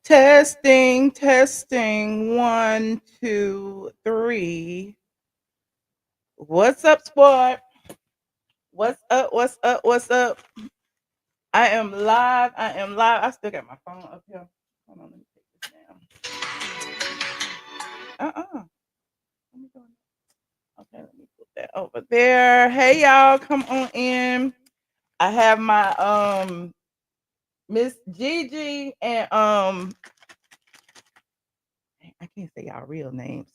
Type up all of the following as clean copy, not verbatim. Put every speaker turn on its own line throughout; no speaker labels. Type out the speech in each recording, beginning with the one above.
Testing, testing. 1, 2, 3. What's up, squad? What's up? What's up? What's up? I am live. I am live. I still got my phone up here. Hold on, let me take this down. Let me go. Okay, let me put that over there. Hey y'all, come on in. I have my Miss Gigi and I can't say y'all real names.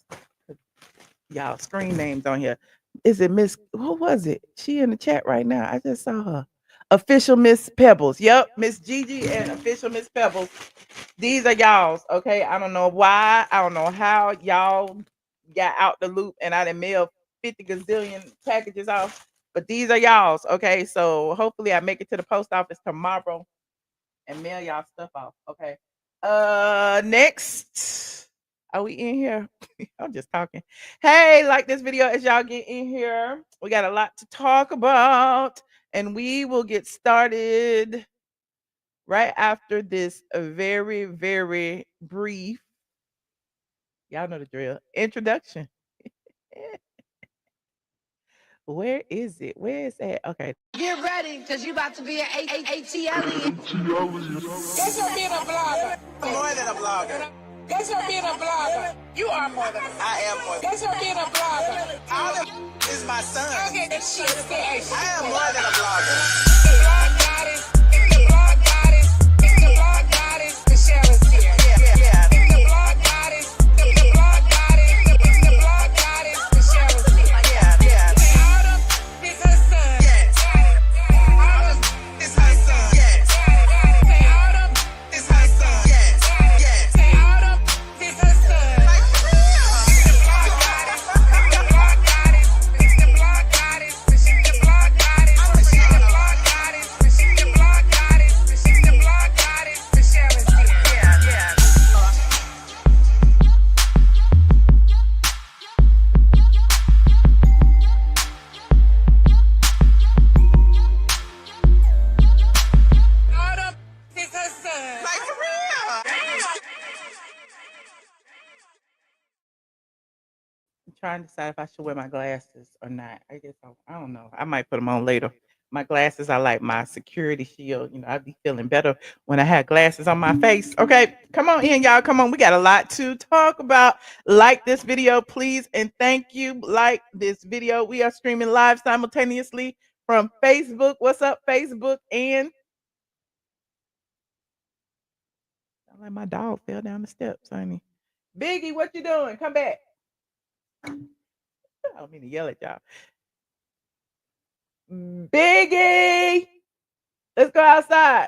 Y'all screen names on here. Is it Miss? What was it? She in the chat right now. I just saw her. Official Miss Pebbles. Yep, Miss Gigi and official Miss Pebbles. These are y'all's. Okay, I don't know why. I don't know how y'all got out the loop, and I done mailed 50 gazillion packages off. But these are y'all's. Okay, so hopefully I make it to the post office tomorrow and mail y'all stuff off. Okay. Next. Are we in here? I'm just talking. Hey, like this video as y'all get in here. We got a lot to talk about, and we will get started right after this very, very brief, y'all know the drill, introduction. Where is it? Where is that? Okay.
Get ready, because you about to be an ATLien.
Guess what being a blogger?
More than a blogger.
Guess what being a blogger? You are more than a blogger.
I am more than
Guess what being a blogger?
all of is my son.
Okay, that shit scares you.
I am more than a blogger.
The blog goddess, the blog goddess, the blog goddess, Michelle is here.
Yeah.
The blog goddess, the blog goddess, the blog goddess, Michelle is here.
Yeah.
Say Autumn is her son.
Yes.
Autumn
It's her son. Yes.
Say Autumn
It's her son. Yes.
Say Autumn is her son.
Like for real.
The blog goddess, the blog goddess, the blog goddess, the blog goddess, the blog goddess, the blog goddess, the blog goddess, Michelle is here.
Yeah.
Autumn is her son.
Like for real.
I'm trying to decide if I should wear my glasses or not. I guess I don't know. I might put them on later. My glasses are like my security shield. You know, I'd be feeling better when I had glasses on my face. Okay, come on in, y'all. Come on. We got a lot to talk about. Like this video, please. And thank you. Like this video. We are streaming live simultaneously from Facebook. What's up, Facebook? And sound like my dog fell down the steps, honey. Biggie, what you doing? Come back. I don't mean to yell at y'all. Biggie, let's go outside.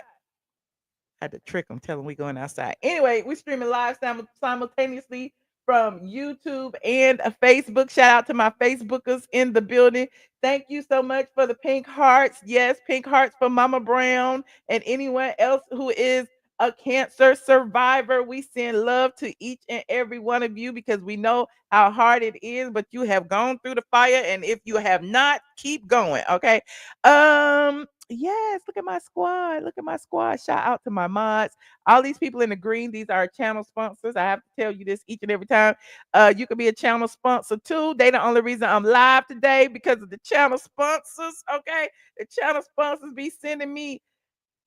Had to trick them, tell them we going outside. Anyway, we're streaming live simultaneously from YouTube and Facebook. Shout out to my Facebookers in the building. Thank you so much for the pink hearts. Yes, pink hearts for Mama Brown and anyone else who is a cancer survivor. We send love to each and every one of you because we know how hard it is, but you have gone through the fire, and if you have not, keep going. Okay. Yes, look at my squad. Look at my squad. Shout out to my mods. All these people in the green, these are channel sponsors. I have to tell you this each and every time. You can be a channel sponsor too. They the only reason I'm live today because of the channel sponsors. Okay. The channel sponsors be sending me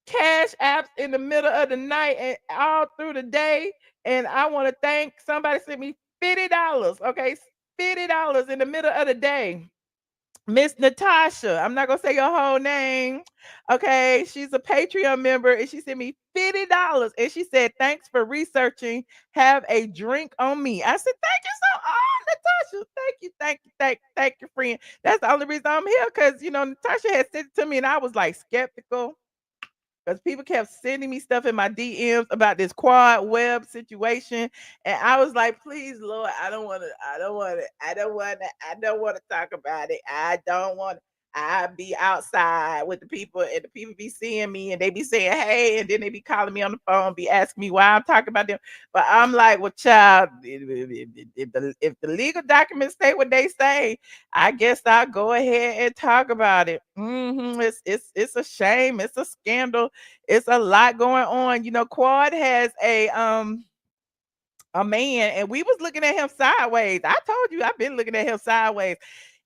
cash apps in the middle of the night and all through the day. And I want to thank somebody sent me $50. Okay. $50 in the middle of the day. Miss Natasha, I'm not gonna say your whole name. Okay, she's a Patreon member and she sent me $50 and she said, "Thanks for researching. Have a drink on me." I said, "Thank you so Natasha. Thank you, friend." That's the only reason I'm here because Natasha had sent it to me and I was like skeptical because people kept sending me stuff in my DMs about this quad web situation. And I was like, please, Lord, I don't want to talk about it. I don't want I be outside with the people, and the people be seeing me, and they be saying, "Hey," and then they be calling me on the phone, be asking me why I'm talking about them. But I'm like, "Well, child, if the legal documents say what they say, I guess I'll go ahead and talk about it." It's a shame. It's a scandal. It's a lot going on. Quad has a man, and we was looking at him sideways. I told you I've been looking at him sideways.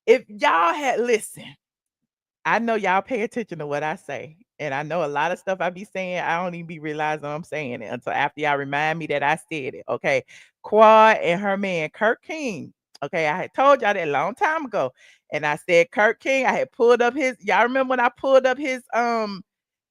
If y'all had listened, I know y'all pay attention to what I say. And I know a lot of stuff I be saying, I don't even be realizing I'm saying it until after y'all remind me that I said it. Okay. Quad and her man, Kirk King. Okay. I had told y'all that a long time ago. And I said Kirk King, I had pulled up y'all remember when I pulled up he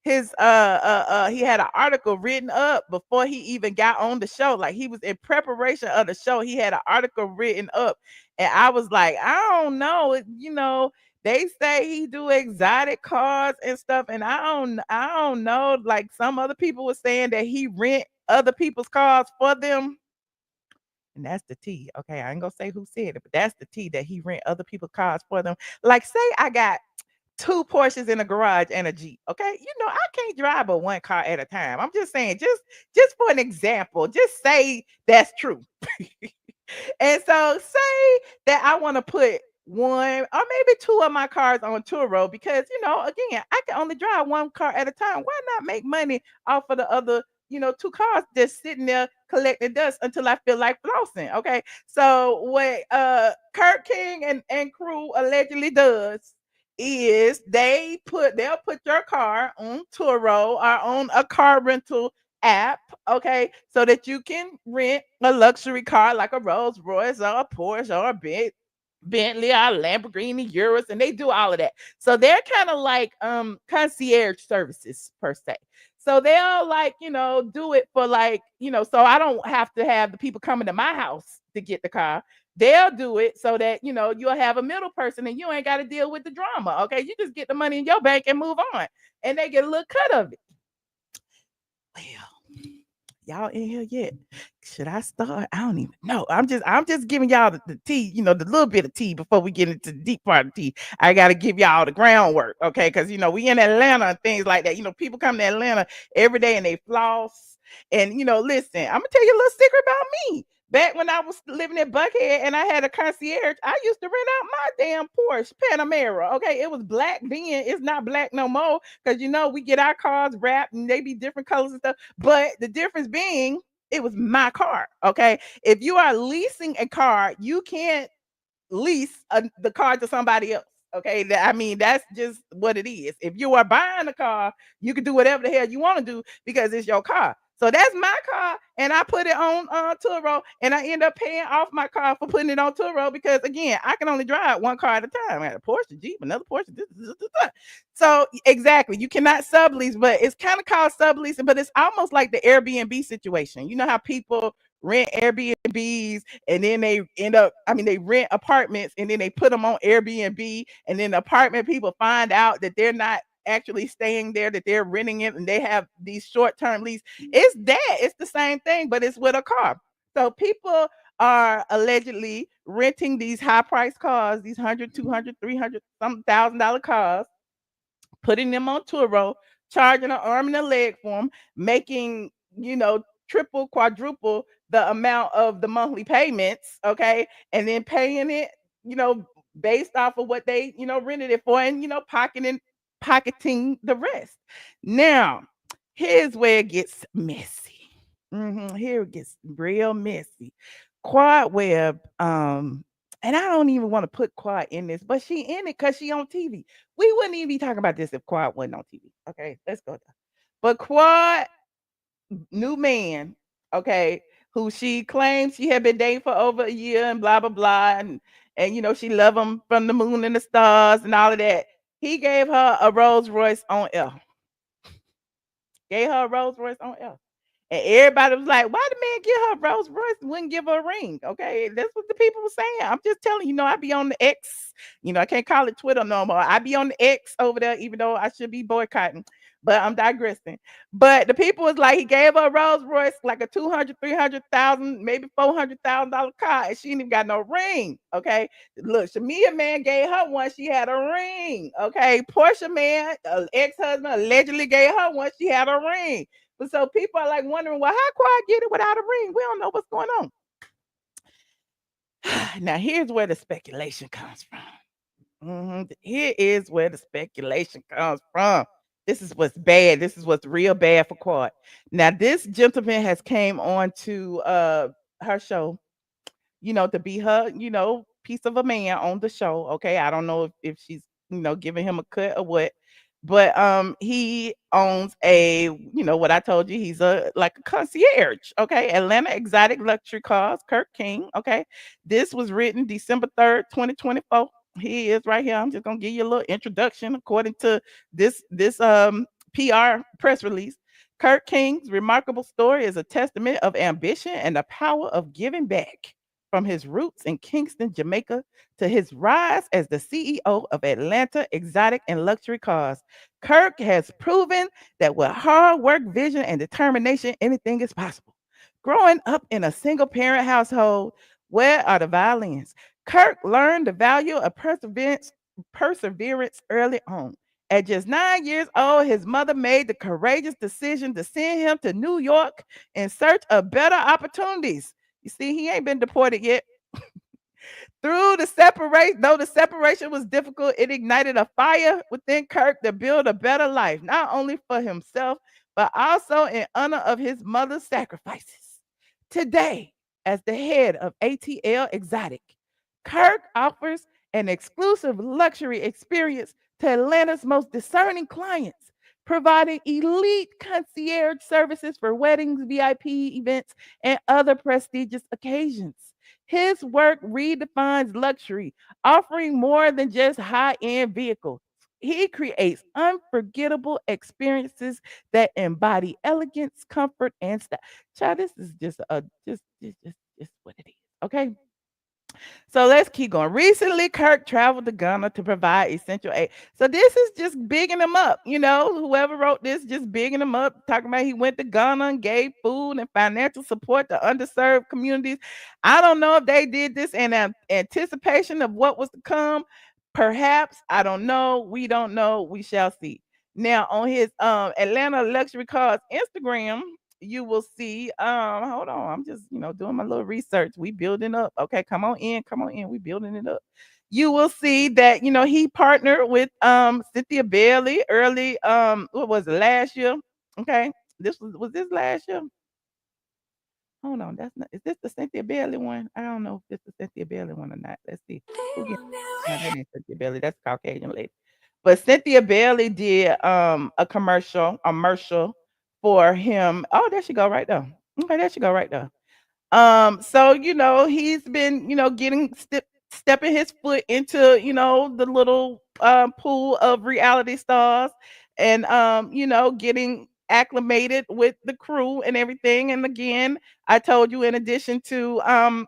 had an article written up before he even got on the show. Like he was in preparation of the show. He had an article written up. And I was like, I don't know. They say he do exotic cars and stuff, and I don't know. Like some other people were saying that he rent other people's cars for them. And that's the T. Okay, I ain't gonna say who said it, but that's the T, that he rent other people's cars for them. Like, say I got two Porsches in a garage and a Jeep. Okay, I can't drive but one car at a time. I'm just saying, just for an example, just say that's true. And so say that I want to put one or maybe two of my cars on tour road because, again, I can only drive one car at a time. Why not make money off of the other, two cars just sitting there collecting dust until I feel like flossing? Okay. So what Kirk King and crew allegedly does is they'll put your car on Turo or on a car rental app, okay, so that you can rent a luxury car like a Rolls Royce or a Porsche or a Bentley or Lamborghini Urus, and they do all of that. So they're kind of like concierge services per se. So they'll like, do it for like, so I don't have to have the people coming to my house to get the car. They'll do it so that, you'll have a middle person and you ain't got to deal with the drama. Okay. You just get the money in your bank and move on. And they get a little cut of it. Well, y'all in here yet? Should I start? I don't even know. I'm just giving y'all the tea, the little bit of tea before we get into the deep part of the tea. I gotta give y'all the groundwork, okay? Because we in Atlanta and things like that. People come to Atlanta every day and they floss. And listen, I'm gonna tell you a little secret about me. Back when I was living in Buckhead and I had a concierge, I used to rent out my damn Porsche Panamera. Okay, it was black then. It's not black no more because we get our cars wrapped and they be different colors and stuff. But the difference being, it was my car. Okay, if you are leasing a car, you can't lease the car to somebody else. Okay, I mean that's just what it is. If you are buying a car, you can do whatever the hell you want to do because it's your car. So that's my car, and I put it on Turo, and I end up paying off my car for putting it on Turo because again, I can only drive one car at a time. I got a Porsche, Jeep, another Porsche. So exactly, you cannot sublease, but it's kind of called subleasing, but it's almost like the Airbnb situation. You know how people rent Airbnbs and then they they rent apartments and then they put them on Airbnb, and then the apartment people find out that they're not actually staying there, that they're renting it, and they have these short-term lease. It's the same thing, but it's with a car. So people are allegedly renting these high-priced cars, these 100, 200, 300 some $1,000 cars, putting them on Turo, charging an arm and a leg for them, making, triple, quadruple the amount of the monthly payments, okay, and then paying it, you know, based off of what they, rented it for, and pocketing the rest. Now, here's where it gets messy. Here it gets real messy. Quad Webb, and I don't even want to put Quad in this, but she in it because she on TV. We wouldn't even be talking about this if Quad wasn't on TV. Okay, let's go there. But Quad, new man, okay, who she claims she had been dating for over a year and blah blah blah, and she love him from the moon and the stars and all of that. He gave her a Rolls Royce on L. Gave her a Rolls Royce on L. And everybody was like, why the man give her Rolls Royce and wouldn't give her a ring? Okay. That's what the people were saying. I'm just telling you, I be on the X. I can't call it Twitter no more. I be on the X over there, even though I should be boycotting. But I'm digressing. But the people was like, he gave her a Rolls Royce, like a 200, 300,000, maybe $400,000 car, and she didn't even got no ring. Okay. Look, Shamia man gave her one, she had a ring. Okay. Portia man, ex-husband, allegedly gave her one, she had a ring. But so people are like wondering, well, how Quad get it without a ring? We don't know what's going on. Now, here's where the speculation comes from. Here is where the speculation comes from. This is what's bad. This is what's real bad for Quad. Now, this gentleman has came on to her show, to be her, piece of a man on the show. Okay. I don't know if she's, giving him a cut or what. But he owns what I told you, he's a like a concierge. Okay. Atlanta Exotic Luxury Cars, Kirk King. Okay. This was written December 3rd, 2024. He is right here. I'm just gonna give you a little introduction according to this PR press release. Kirk King's remarkable story is a testament of ambition and the power of giving back. From his roots in Kingston, Jamaica, to his rise as the CEO of Atlanta Exotic and Luxury Cars, Kirk has proven that with hard work, vision, and determination, anything is possible. Growing up in a single parent household, where are the violins? Kirk learned the value of perseverance early on. At just 9 years old, his mother made the courageous decision to send him to New York in search of better opportunities. You see, he ain't been deported yet. Through the separation, though the separation was difficult, it ignited a fire within Kirk to build a better life, not only for himself, but also in honor of his mother's sacrifices. Today, as the head of ATL Exotic, Kirk offers an exclusive luxury experience to Atlanta's most discerning clients, providing elite concierge services for weddings, VIP events, and other prestigious occasions. His work redefines luxury, offering more than just high-end vehicles. He creates unforgettable experiences that embody elegance, comfort, and style. Child, this is just what it is. Okay. So let's keep going. Recently, Kirk traveled to Ghana to provide essential aid. So this is just bigging him up. Whoever wrote this, just bigging him up, talking about he went to Ghana and gave food and financial support to underserved communities. I don't know if they did this in anticipation of what was to come. Perhaps. I don't know. We don't know. We shall see. Now, on his Atlanta Luxury Cars Instagram, you will see, hold on, I'm just doing my little research. We building up. Okay, come on in, we building it up. You will see that he partnered with Cynthia Bailey early, what was it, last year? Okay, this was this last year. Hold on, that's not, is this the Cynthia Bailey one? I don't know if it's the Cynthia Bailey one or not. Let's see. No, that ain't Cynthia Bailey, that's Caucasian lady. But Cynthia Bailey did a commercial for him. Oh, there she go right there. Okay, there she go right there. So he's been, getting stepping his foot into, the little pool of reality stars, and getting acclimated with the crew and everything. And again, I told you, in addition to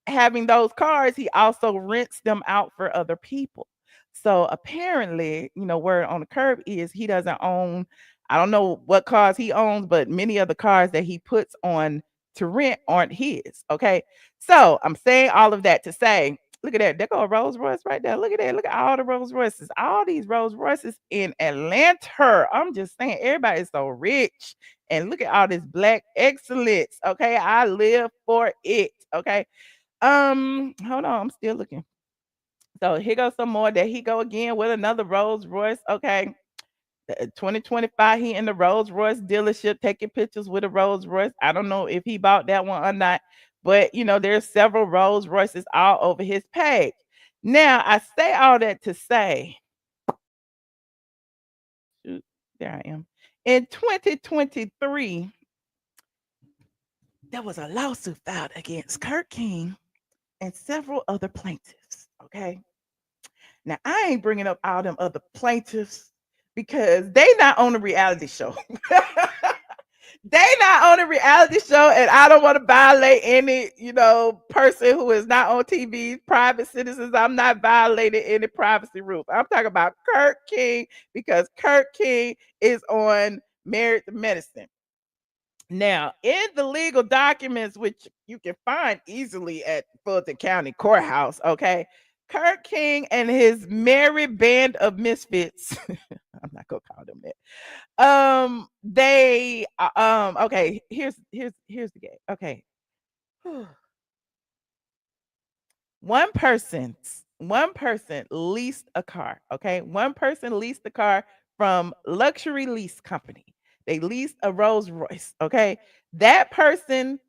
having those cars, he also rents them out for other people. So apparently, word on the curb is he doesn't own, I don't know what cars he owns, but many of the cars that he puts on to rent aren't his. Okay. So I'm saying all of that to say, look at that. There go a Rolls Royce right there. Look at that. Look at all the Rolls Royces. All these Rolls Royces in Atlanta. I'm just saying, everybody is so rich. And look at all this black excellence. Okay. I live for it. Okay. Hold on, I'm still looking. So here goes some more. There he go again with another Rolls Royce. Okay. 2025, he in the Rolls Royce dealership taking pictures with a Rolls Royce. I don't know if he bought that one or not, but there's several Rolls Royces all over his page. Now, I say all that to say, shoot, there I am. In 2023, there was a lawsuit filed against Kirk King and several other plaintiffs. Okay. Now, I ain't bringing up all them other plaintiffs because they not on the reality show. They not on a reality show, and I don't want to violate any, person who is not on TV, private citizens. I'm not violating any privacy rules. I'm talking about Kirk King because Kirk King is on Married to Medicine. Now, in the legal documents, which you can find easily at Fulton County Courthouse, okay, Kirk King and his merry band of misfits. I'm not gonna call them that. They okay, here's the game. Okay. One person leased a car, okay? One person leased a car from luxury lease company. They leased a Rolls Royce, okay? That person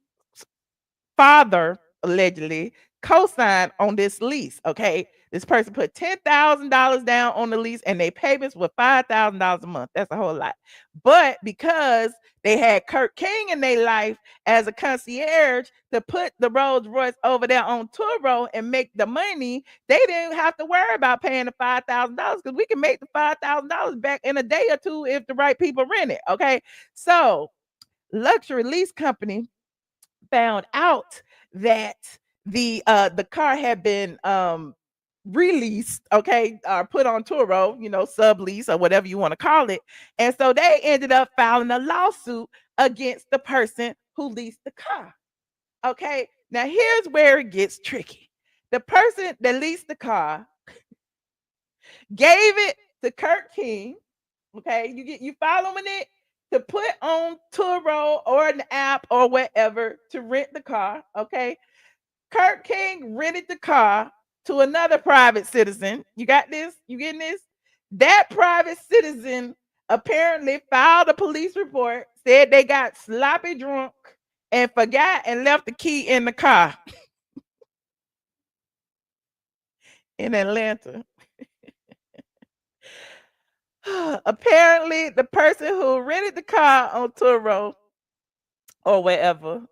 father allegedly co-signed on this lease. Okay, this person put $10,000 down on the lease, and their payments were $5,000 a month. That's a whole lot. But because they had Kirk King in their life as a concierge to put the Rolls Royce over there on Turo and make the money, they didn't have to worry about paying the $5,000 because we can make the $5,000 back in a day or two if the right people rent it. Okay, so luxury lease company found out that the car had been released, okay, or put on Turo, sublease or whatever you want to call it. And so they ended up filing a lawsuit against the person who leased the car. Okay. Now here's where it gets tricky. The person that leased the car gave it to Kirk King. Okay, you following it? To put on Turo or an app or whatever to rent the car. Okay. Kirk King rented the car to another private citizen. You got this? You getting this? That private citizen apparently filed a police report, said they got sloppy drunk and forgot and left the key in the car in Atlanta. Apparently, the person who rented the car on Turo or wherever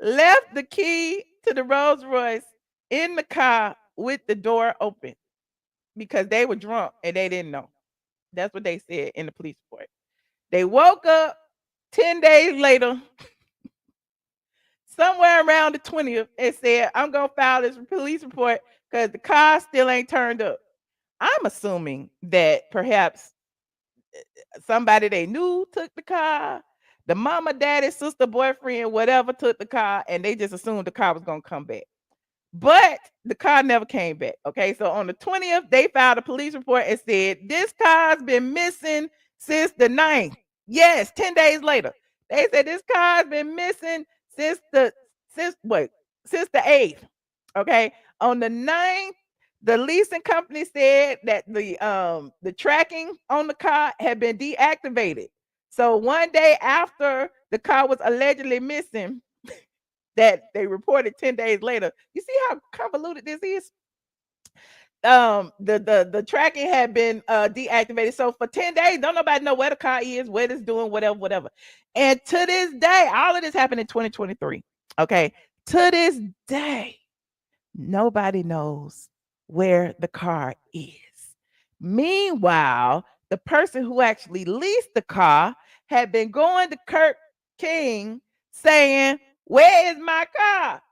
left the key to the Rolls Royce in the car with the door open because they were drunk and they didn't know. That's what they said in the police report. They woke up 10 days later, somewhere around the 20th, and said, I'm going to file this police report because the car still ain't turned up. I'm assuming that perhaps somebody they knew took the car. The mama, daddy, sister, boyfriend, whatever took the car, and they just assumed the car was going to come back. But the car never came back. Okay. So on the 20th, they filed a police report and said, this car's been missing since the 9th. Yes, 10 days later. They said this car's been missing since what? Since the 8th. Okay. On the 9th, the leasing company said that the tracking on the car had been deactivated. So one day after the car was allegedly missing, that they reported 10 days later. You see how convoluted this is? The tracking had been deactivated. So for 10 days, don't nobody know where the car is, what it's doing, whatever. And to this day, all of this happened in 2023. Okay. To this day, nobody knows where the car is. Meanwhile, the person who actually leased the car had been going to Kirk King saying, where is my car?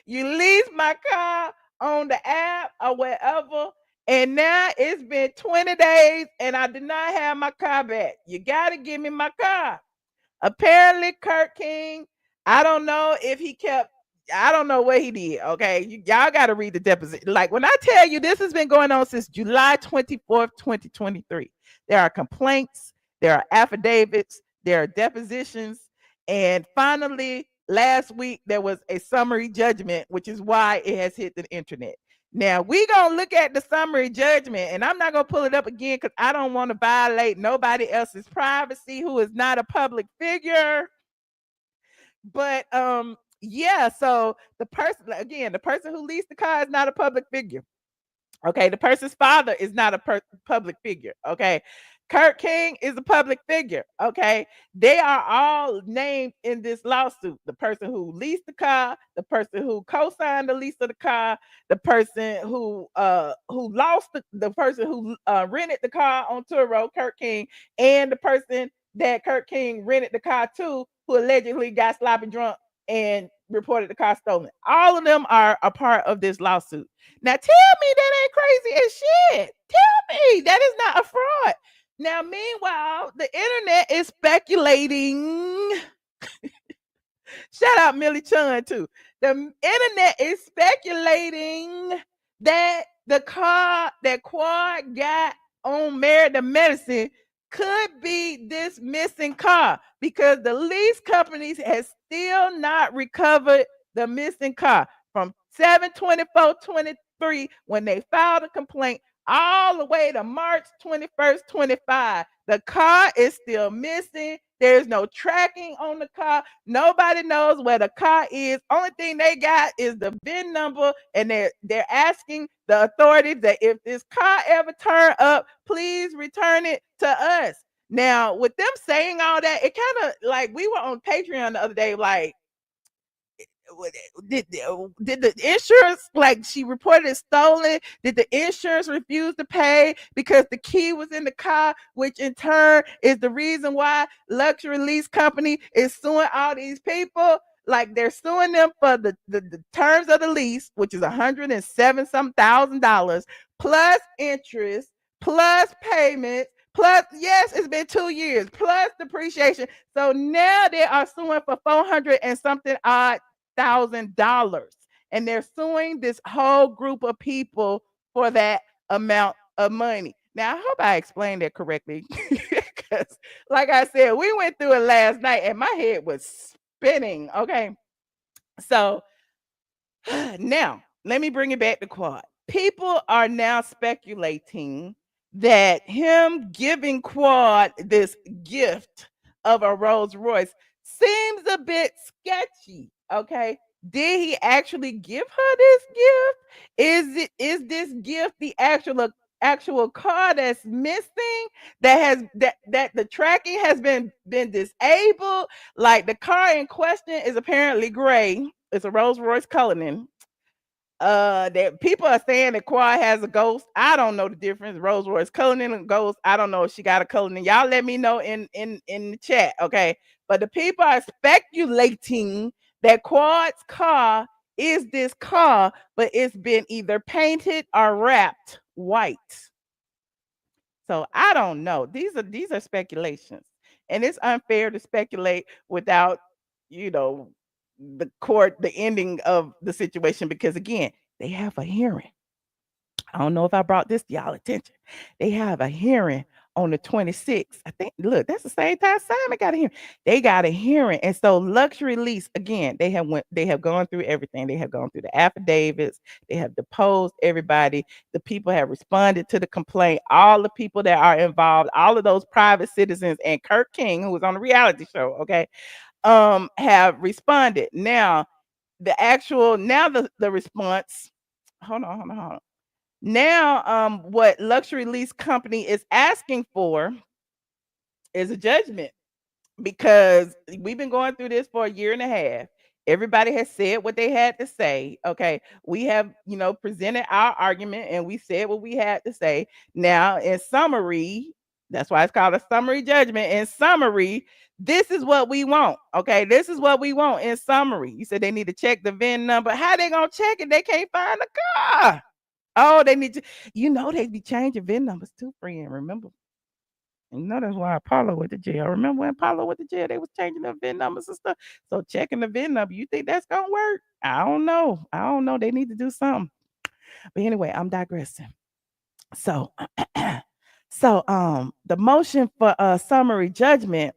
You leased my car on the app or wherever, and now it's been 20 days and I did not have my car back. You got to give me my car. Apparently, Kirk King, I don't know if he kept, I don't know what he did. Okay. Y'all got to read the deposition. Like when I tell you this has been going on since July 24th, 2023. There are complaints, there are affidavits, there are depositions. And finally, last week, there was a summary judgment, which is why it has hit the internet. Now, we're going to look at the summary judgment, and I'm not going to pull it up again because I don't want to violate nobody else's privacy who is not a public figure. But yeah, so the person who leased the car is not a public figure. Okay, the person's father is not a public figure. Okay, Kirk King is a public figure. Okay, they are all named in this lawsuit. The person who leased the car, the person who co-signed the lease of the car, the person who lost the person who rented the car on Turo, Kirk King, and the person that Kirk King rented the car to, who allegedly got sloppy drunk and reported the car stolen. All of them are a part of this lawsuit. Now tell me that ain't crazy as shit. Tell me that is not a fraud. Now, meanwhile, the internet is speculating. Shout out Millie Chun too. The internet is speculating that the car that Quad got on Married to Medicine could be this missing car, because the lease companies has still not recovered the missing car from 7/24/23 when they filed a complaint all the way to March 21st, 25. The car is still missing. There's no tracking on the car. Nobody knows where the car is. Only thing they got is the VIN number, and they're asking the authorities that if this car ever turn up, please return it to us. Now, with them saying all that, it kind of like we were on Patreon the other day, like, did the insurance, like, she reported it stolen? Did the insurance refuse to pay because the key was in the car, which in turn is the reason why luxury lease company is suing all these people? Like, they're suing them for the terms of the lease, which is $107 some thousand plus interest, plus payments, plus, yes, it's been 2 years, plus depreciation. So now they are suing for 400 and something odd $1,000, and they're suing this whole group of people for that amount of money. Now, I hope I explained that correctly, because, like I said, we went through it last night, and my head was spinning. Okay, so now let me bring it back to Quad. People are now speculating that him giving Quad this gift of a Rolls Royce seems a bit sketchy. Okay, did he actually give her this gift? Is this gift the actual car that's missing, that the tracking has been disabled? Like, the car in question is apparently gray. It's a Rolls Royce Cullinan. That people are saying that Quad has a ghost. I don't know the difference. Rolls Royce Cullinan and ghost. I don't know if she got a Cullinan. Y'all let me know in the chat, okay? But the people are speculating that Quad's car is this car, but it's been either painted or wrapped white. So I don't know. These are speculations, and it's unfair to speculate without, the ending of the situation, because again, they have a hearing. I don't know if I brought this to y'all attention. They have a hearing on the 26th. I think, look, that's the same time Simon got a hearing. They got a hearing. And so luxury lease, again, they have gone through everything. They have gone through the affidavits. They have deposed everybody. The people have responded to the complaint. All the people that are involved, all of those private citizens, and Kirk King, who was on the reality show, okay, have responded. Now, the response, hold on. Now, what luxury lease company is asking for is a judgment, because we've been going through this for a year and a half. Everybody has said what they had to say. Okay, we have, presented our argument, and we said what we had to say. Now, in summary, that's why it's called a summary judgment. In summary, this is what we want. Okay, this is what we want in summary. You said they need to check the VIN number. How they gonna check it? They can't find the car. Oh, they need to, they be changing VIN numbers too, friend. Remember? That's why Apollo went to jail. Remember when Apollo went to jail? They was changing the VIN numbers and stuff. So checking the VIN number, you think that's gonna work? I don't know. They need to do something. But anyway, I'm digressing. So, the motion for a summary judgment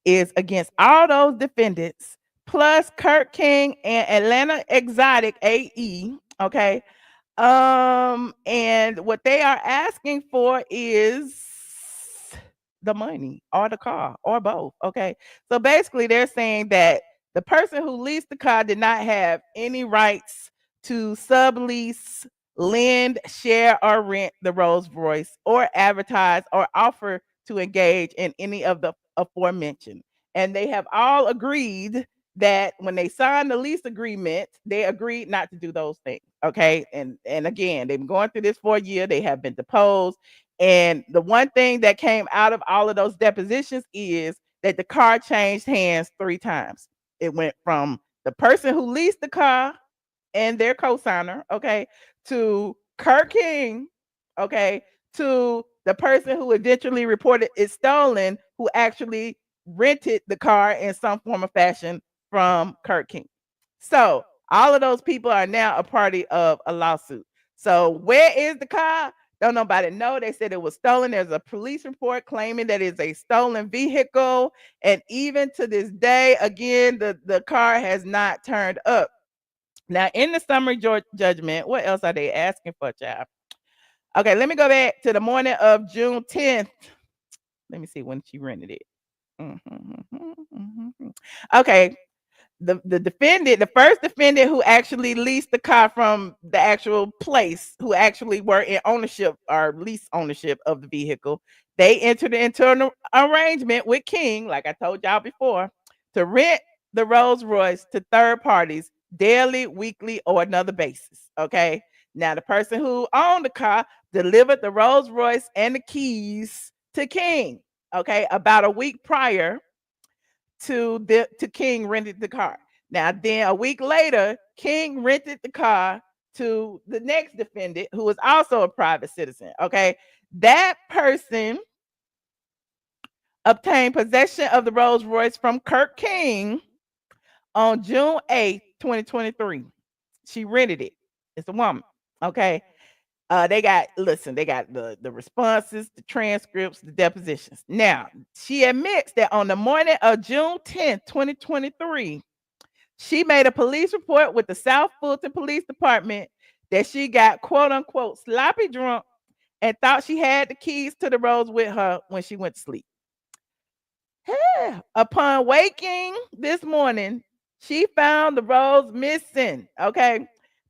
is against all those defendants, plus Kirk King and Atlanta Exotic AE. Okay. And what they are asking for is the money or the car or both. Okay. So basically, they're saying that the person who leased the car did not have any rights to sublease, lend, share, or rent the Rolls Royce, or advertise or offer to engage in any of the aforementioned. And they have all agreed that when they signed the lease agreement, they agreed not to do those things. Okay. And again, they've been going through this for a year. They have been deposed, And the one thing that came out of all of those depositions is that the car changed hands 3 times. It went from the person who leased the car and their co-signer, okay, to Kirk King, okay, to the person who eventually reported it stolen, who actually rented the car in some form or fashion from Kirk King. So all of those people are now a party of a lawsuit. So where is the car? Don't nobody know. They said it was stolen. There's a police report claiming that it's a stolen vehicle. And even to this day, again, the car has not turned up. Now, in the summary judgment, what else are they asking for, child? Okay, let me go back to the morning of June 10th. Let me see when she rented it. Okay, the defendant, the first defendant who actually leased the car from the actual place, who actually were in ownership or lease ownership of the vehicle, they entered into an arrangement with King, like I told y'all before, to rent the Rolls Royce to third parties daily, weekly, or another basis. Okay. Now, the person who owned the car delivered the Rolls Royce and the keys to King. Okay, about a week prior to King rented the car. Now, then a week later, King rented the car to the next defendant, who was also a private citizen. Okay, that person obtained possession of the Rolls Royce from Kirk King on June 8th, 2023. She rented it. It's a woman. Okay. They got the responses, the transcripts, the depositions. Now, she admits that on the morning of June 10th, 2023, she made a police report with the South Fulton Police Department that she got quote unquote sloppy drunk and thought she had the keys to the Rolls with her when she went to sleep. Upon waking this morning, she found the Rolls missing. Okay.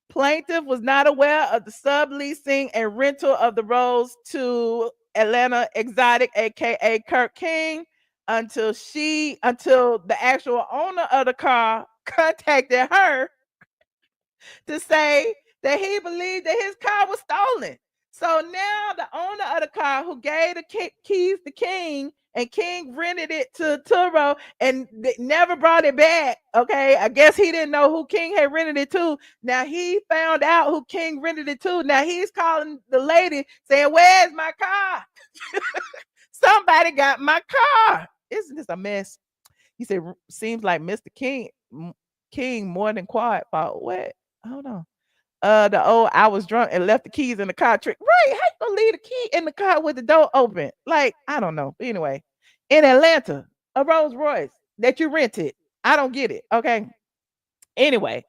Plaintiff was not aware of the subleasing and rental of the Rolls to Atlanta Exotic, aka Kirk King, until the actual owner of the car contacted her to say that he believed that his car was stolen. So now the owner of the car, who gave the keys to King, and King rented it to Turo and never brought it back. Okay, I guess he didn't know who King had rented it to. Now he found out who King rented it to. Now he's calling the lady saying, "Where's my car? Somebody got my car." Isn't this a mess? He said, "Seems like Mr. King more than quiet fault." What? Hold on. The old "I was drunk and left the keys in the car" trick. Right. How you gonna leave the key in the car with the door open? Like, I don't know. But anyway, in Atlanta, a Rolls Royce that you rented. I don't get it. Okay. Anyway,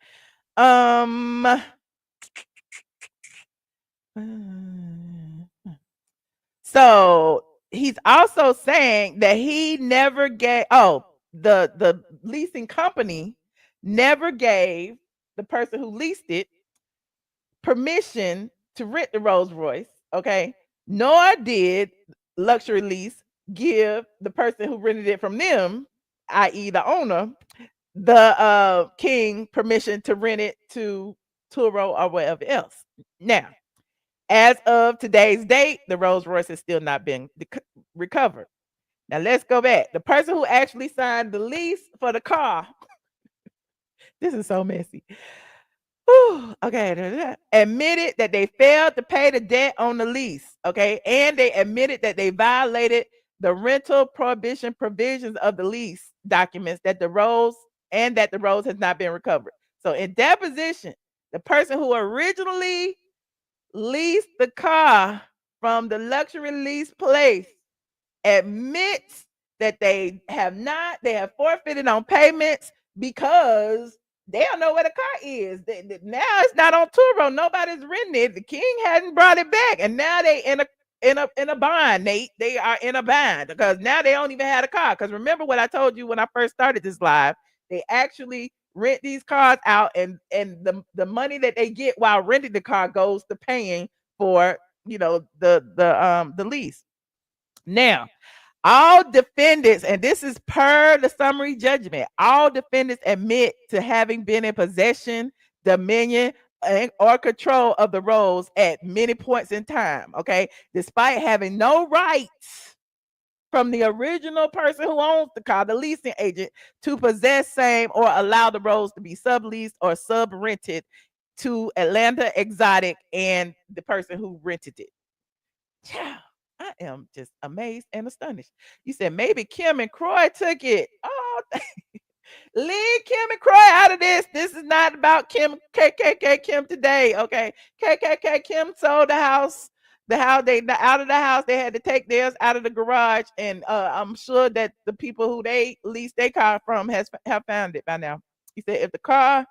so he's also saying that he never gave the leasing company never gave the person who leased it permission to rent the Rolls Royce, okay? Nor did Luxury Lease give the person who rented it from them, i.e. the owner, the King, permission to rent it to Turo or whatever else. Now, as of today's date, the Rolls Royce has still not been recovered. Now let's go back. The person who actually signed the lease for the car, this is so messy. Okay, admitted that they failed to pay the debt on the lease, okay, and they admitted that they violated the rental prohibition provisions of the lease documents that the Rolls has not been recovered. So in deposition, the person who originally leased the car from the luxury lease place admits that they have forfeited on payments because they don't know where the car is. Now it's not on Turo. Nobody's renting it. The King hadn't brought it back, and now they in a bind. They are in a bind because now they don't even have a car. Because remember what I told you when I first started this live? They actually rent these cars out, and the money that they get while renting the car goes to paying for the lease. Now, all defendants, and this is per the summary judgment, all defendants admit to having been in possession, dominion, or control of the Rolls at many points in time, okay, despite having no rights from the original person who owns the car, the leasing agent, to possess same or allow the Rolls to be subleased or sub-rented to Atlanta Exotic and the person who rented it. Yeah, I am just amazed and astonished. You said maybe Kim and Croy took it. Oh, leave Kim and Croy out of this. This is not about Kim, KKK Kim today. Okay, KKK Kim sold the house. The house they out of the house. They had to take theirs out of the garage, and I'm sure that the people who they leased their car from have found it by now. He said if the car,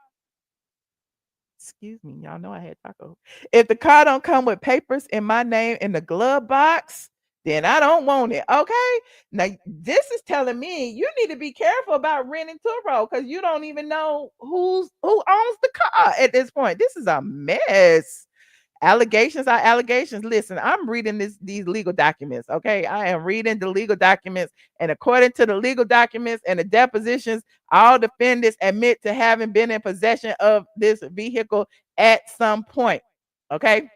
excuse me, y'all know I had taco. If the car don't come with papers in my name in the glove box, then I don't want it. Okay. Now this is telling me you need to be careful about renting Turo because you don't even know who owns the car at this point. This is a mess. Allegations are allegations. Listen, I'm reading these legal documents. Okay. I am reading the legal documents. And according to the legal documents and the depositions, all defendants admit to having been in possession of this vehicle at some point. Okay.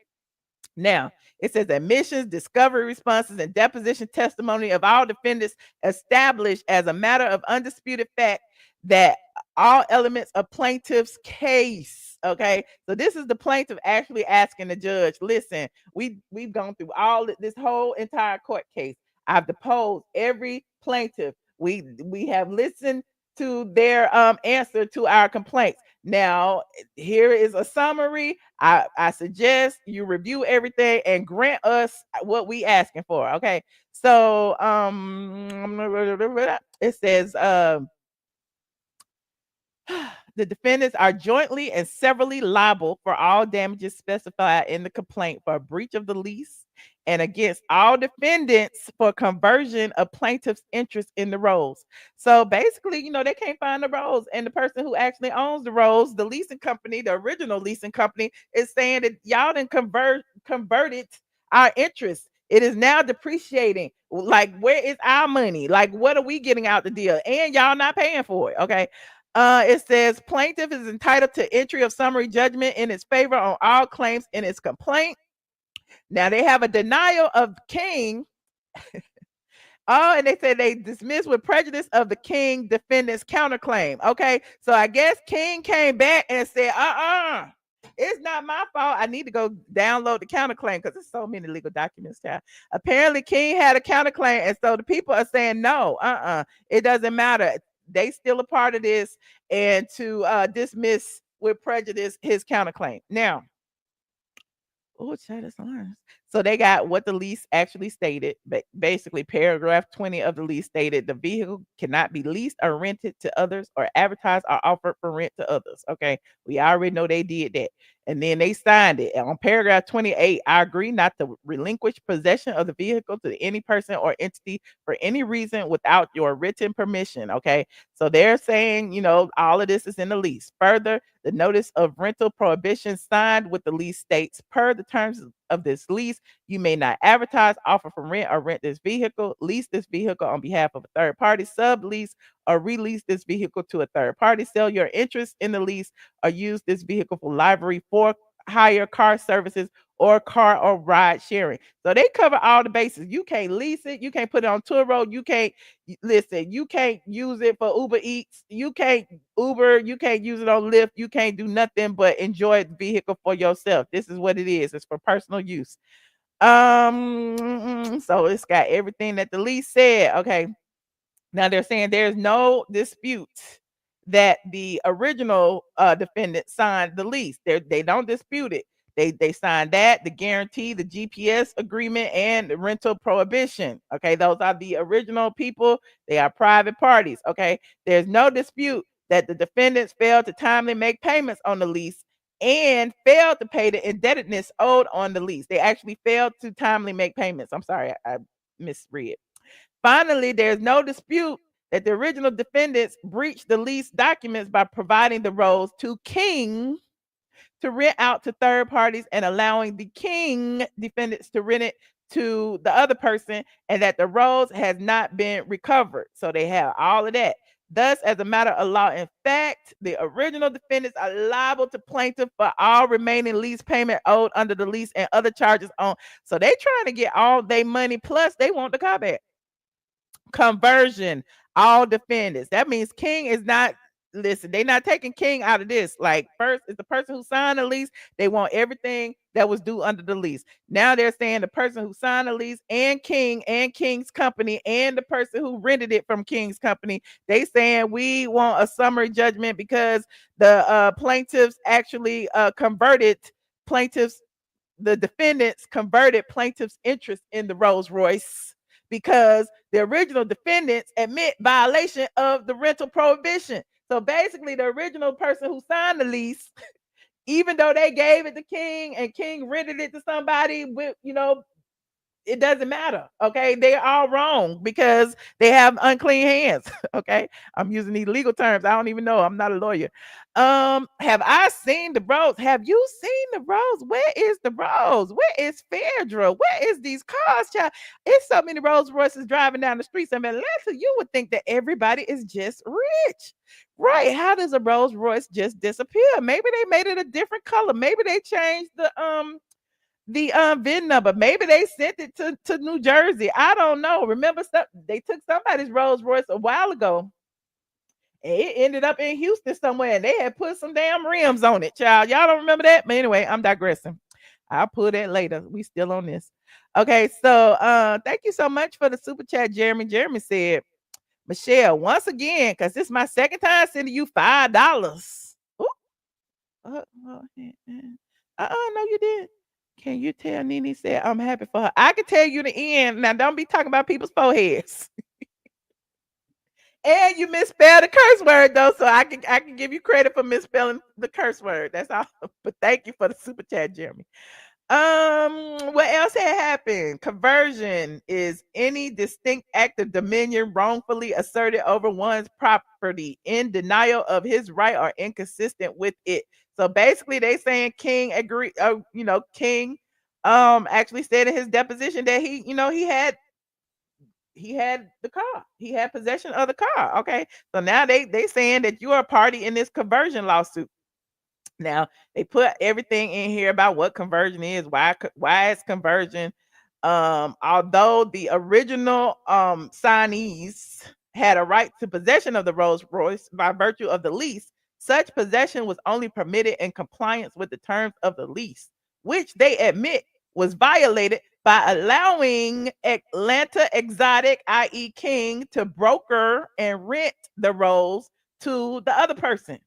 Now, it says admissions, discovery responses, and deposition testimony of all defendants established as a matter of undisputed fact that all elements of plaintiff's case. Okay, so this is the plaintiff actually asking the judge, listen, we've gone through this whole entire court case. I've deposed every plaintiff. We have listened to their answer to our complaints. Now, here is a summary. I suggest you review everything and grant us what we asking for. Okay. So it says the defendants are jointly and severally liable for all damages specified in the complaint for a breach of the lease and against all defendants for conversion of plaintiff's interest in the Rolls. So basically, they can't find the Rolls, and the person who actually owns the Rolls, the leasing company, the original leasing company, is saying that y'all didn't converted our interest. It is now depreciating. Like, where is our money? Like, what are we getting out the deal? And y'all not paying for it. Okay. It says plaintiff is entitled to entry of summary judgment in its favor on all claims in its complaint. Now they have a denial of King. Oh, and they say they dismiss with prejudice of the King defendant's counterclaim. Okay, so I guess King came back and said, it's not my fault. I need to go download the counterclaim because there's so many legal documents here. Apparently, King had a counterclaim, and so the people are saying, no, it doesn't matter. They still a part of this, and to dismiss with prejudice his counterclaim. Now, so they got what the lease actually stated. Basically, paragraph 20 of the lease stated the vehicle cannot be leased or rented to others or advertised or offered for rent to others. Okay, we already know they did that. And then they signed it. And on paragraph 28, I agree not to relinquish possession of the vehicle to any person or entity for any reason without your written permission. Okay, so they're saying, all of this is in the lease. Further, the notice of rental prohibition signed with the lease states, per the terms of this lease, you may not advertise, offer for rent, or rent this vehicle, lease this vehicle on behalf of a third party, sublease, or release this vehicle to a third party, sell your interest in the lease, or use this vehicle for livery, for hire, car services, or car or ride sharing. So they cover all the bases. You can't lease it. You can't put it on Turo. You can't You can't use it for Uber Eats. You can't Uber. You can't use it on Lyft. You can't do nothing but enjoy the vehicle for yourself. This is what it is. It's for personal use. So it's got everything that the lease said. Okay. Now they're saying there's no dispute that the original defendant signed the lease. They don't dispute it. They signed that, the guarantee, the GPS agreement, and the rental prohibition. Okay, those are the original people. They are private parties. Okay, there's no dispute that the defendants failed to timely make payments on the lease and failed to pay the indebtedness owed on the lease. They actually failed to timely make payments. I'm sorry, I misread. Finally, there's no dispute that the original defendants breached the lease documents by providing the Rolls to King to rent out to third parties and allowing the King defendants to rent it to the other person, and that the Rolls has not been recovered. So they have all of that. Thus, as a matter of law, in fact, the original defendants are liable to plaintiff for all remaining lease payment owed under the lease and other charges on. So they trying to get all their money plus they want the car back. Conversion, all defendants. That means King is not, listen, they not taking King out of this. Like, first is the person who signed the lease, they want everything that was due under the lease. Now they're saying the person who signed the lease and King's company and the person who rented it from King's company, they saying we want a summary judgment because the plaintiffs actually converted plaintiffs, the defendants converted plaintiffs' interest in the Rolls Royce because the original defendants admit violation of the rental prohibition. So basically, the original person who signed the lease, even though they gave it to King and King rented it to somebody with, it doesn't matter. Okay. They're all wrong because they have unclean hands. Okay. I'm using these legal terms. I don't even know. I'm not a lawyer. Have I seen the Rose? Have you seen the Rose? Where is the Rose? Where is Fairdra? Where is these cars, child? It's so many Rolls Royces driving down the streets of Atlanta. You would think that everybody is just rich. Right. How does a Rolls Royce just disappear? Maybe they made it a different color. Maybe they changed the VIN number. Maybe they sent it to New Jersey. I don't know. Remember, they took somebody's Rolls Royce a while ago. It ended up in Houston somewhere, and they had put some damn rims on it, child. Y'all don't remember that? But anyway, I'm digressing. I'll pull that later. We still on this. Okay, so thank you so much for the super chat, Jeremy. Jeremy said, Michelle, once again, because this is my second time sending you $5. Ooh. No, you didn't. Can you tell Nene said I'm happy for her? I can tell you the end. Now don't be talking about people's foreheads. And you misspelled the curse word though, so I can give you credit for misspelling the curse word. That's all. But thank you for the super chat, Jeremy. What else had happened? Conversion is any distinct act of dominion wrongfully asserted over one's property in denial of his right or inconsistent with it. So basically, they saying King agreed. King actually said in his deposition that he had the car. He had possession of the car. Okay, so now they saying that you are a party in this conversion lawsuit. Now they put everything in here about what conversion is, why it's conversion. Although the original signees had a right to possession of the Rolls Royce by virtue of the lease, such possession was only permitted in compliance with the terms of the lease, which they admit was violated by allowing Atlanta Exotic, i.e. King, to broker and rent the Rolls to the other person.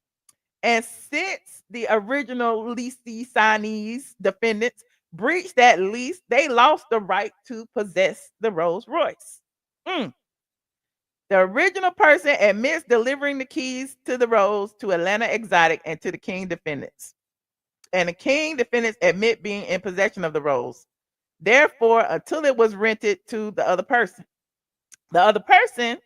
And since the original leasee signees defendants breached that lease, they lost the right to possess the Rolls Royce. The original person admits delivering the keys to the Rolls to Atlanta Exotic and to the King defendants. And the King defendants admit being in possession of the Rolls. Therefore, until it was rented to the other person. The other person,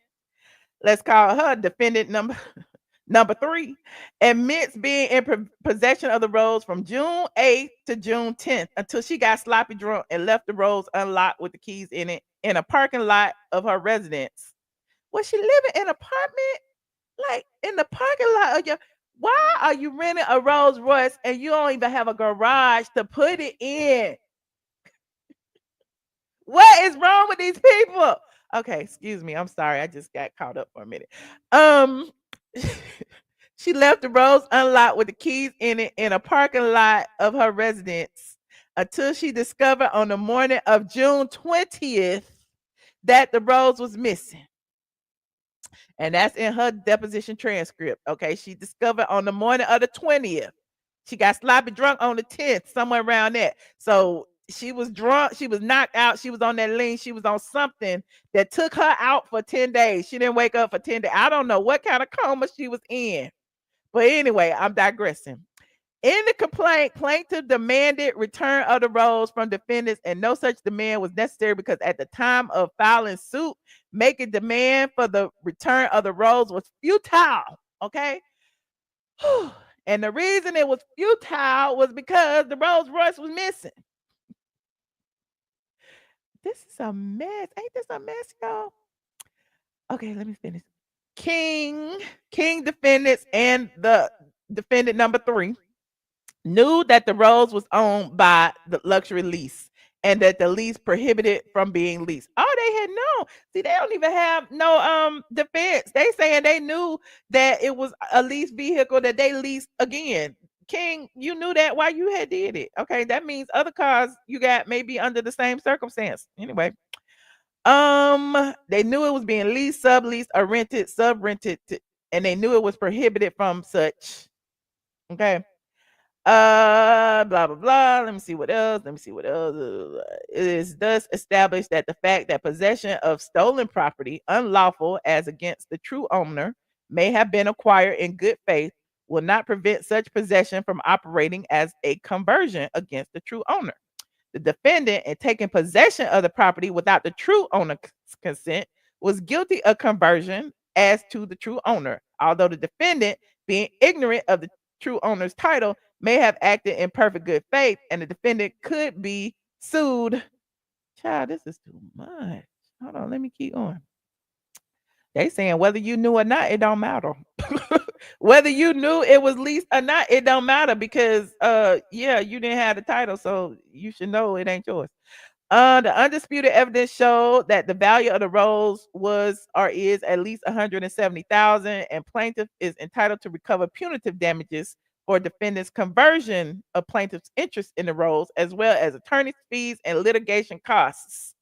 let's call her defendant number 3, admits being in possession of the Rolls from June 8th to June 10th until she got sloppy drunk and left the Rolls unlocked with the keys in it in a parking lot of her residence. Was she living in an apartment? Like in the parking lot of your, why are you renting a Rolls Royce and you don't even have a garage to put it in? What is wrong with these people? Okay, excuse me. I'm sorry. I just got caught up for a minute. She left the Rolls unlocked with the keys in it in a parking lot of her residence until she discovered on the morning of June 20th that the Rolls was missing. And that's in her deposition transcript. Okay, she discovered on the morning of the 20th. She got sloppy drunk on the 10th, somewhere around that. So she was drunk, she was knocked out, she was on that lean, she was on something that took her out for 10 days. She didn't wake up for 10 days. I don't know what kind of coma she was in. But anyway, I'm digressing. In the complaint, plaintiff demanded return of the Rolls from defendants, and no such demand was necessary because at the time of filing suit, making demand for the return of the Rolls was futile. Okay. And the reason it was futile was because the Rolls Royce was missing. This is a mess. Ain't this a mess, y'all? Okay, let me finish. King defendants and the defendant number 3 knew that the Rolls was owned by the luxury lease and that the lease prohibited from being leased. Oh, they had known. See, they don't even have no defense. They saying they knew that it was a leased vehicle that they leased again. King, you knew that why you had did it. Okay, that means other cars you got may be under the same circumstance. Anyway, they knew it was being leased, subleased, or rented, sub-rented, and they knew it was prohibited from such. Okay. Blah blah blah. Let me see what else. It is thus established that the fact that possession of stolen property, unlawful as against the true owner, may have been acquired in good faith, will not prevent such possession from operating as a conversion against the true owner. The defendant, in taking possession of the property without the true owner's consent, was guilty of conversion as to the true owner, although the defendant, being ignorant of the true owner's title, may have acted in perfect good faith, and the defendant could be sued. Child, this is too much. Hold on, let me keep going. They saying whether you knew or not, it don't matter. Whether you knew it was leased or not, it don't matter because yeah, you didn't have the title, so you should know it ain't yours. The undisputed evidence showed that the value of the Rolls was or is at least 170,000, and plaintiff is entitled to recover punitive damages for defendant's conversion of plaintiff's interest in the Rolls, as well as attorney's fees and litigation costs.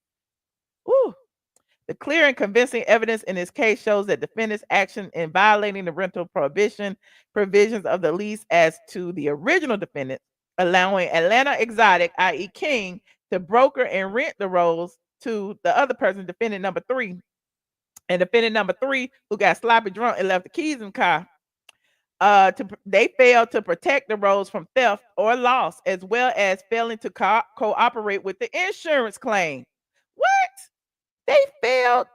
Ooh. The clear and convincing evidence in this case shows that defendant's action in violating the rental prohibition provisions of the lease as to the original defendant, allowing Atlanta Exotic, i.e. King, to broker and rent the Rolls to the other person, defendant number 3. And defendant number 3, who got sloppy drunk and left the keys in the car, they failed to protect the Rolls from theft or loss, as well as failing to cooperate with the insurance claim. What? They failure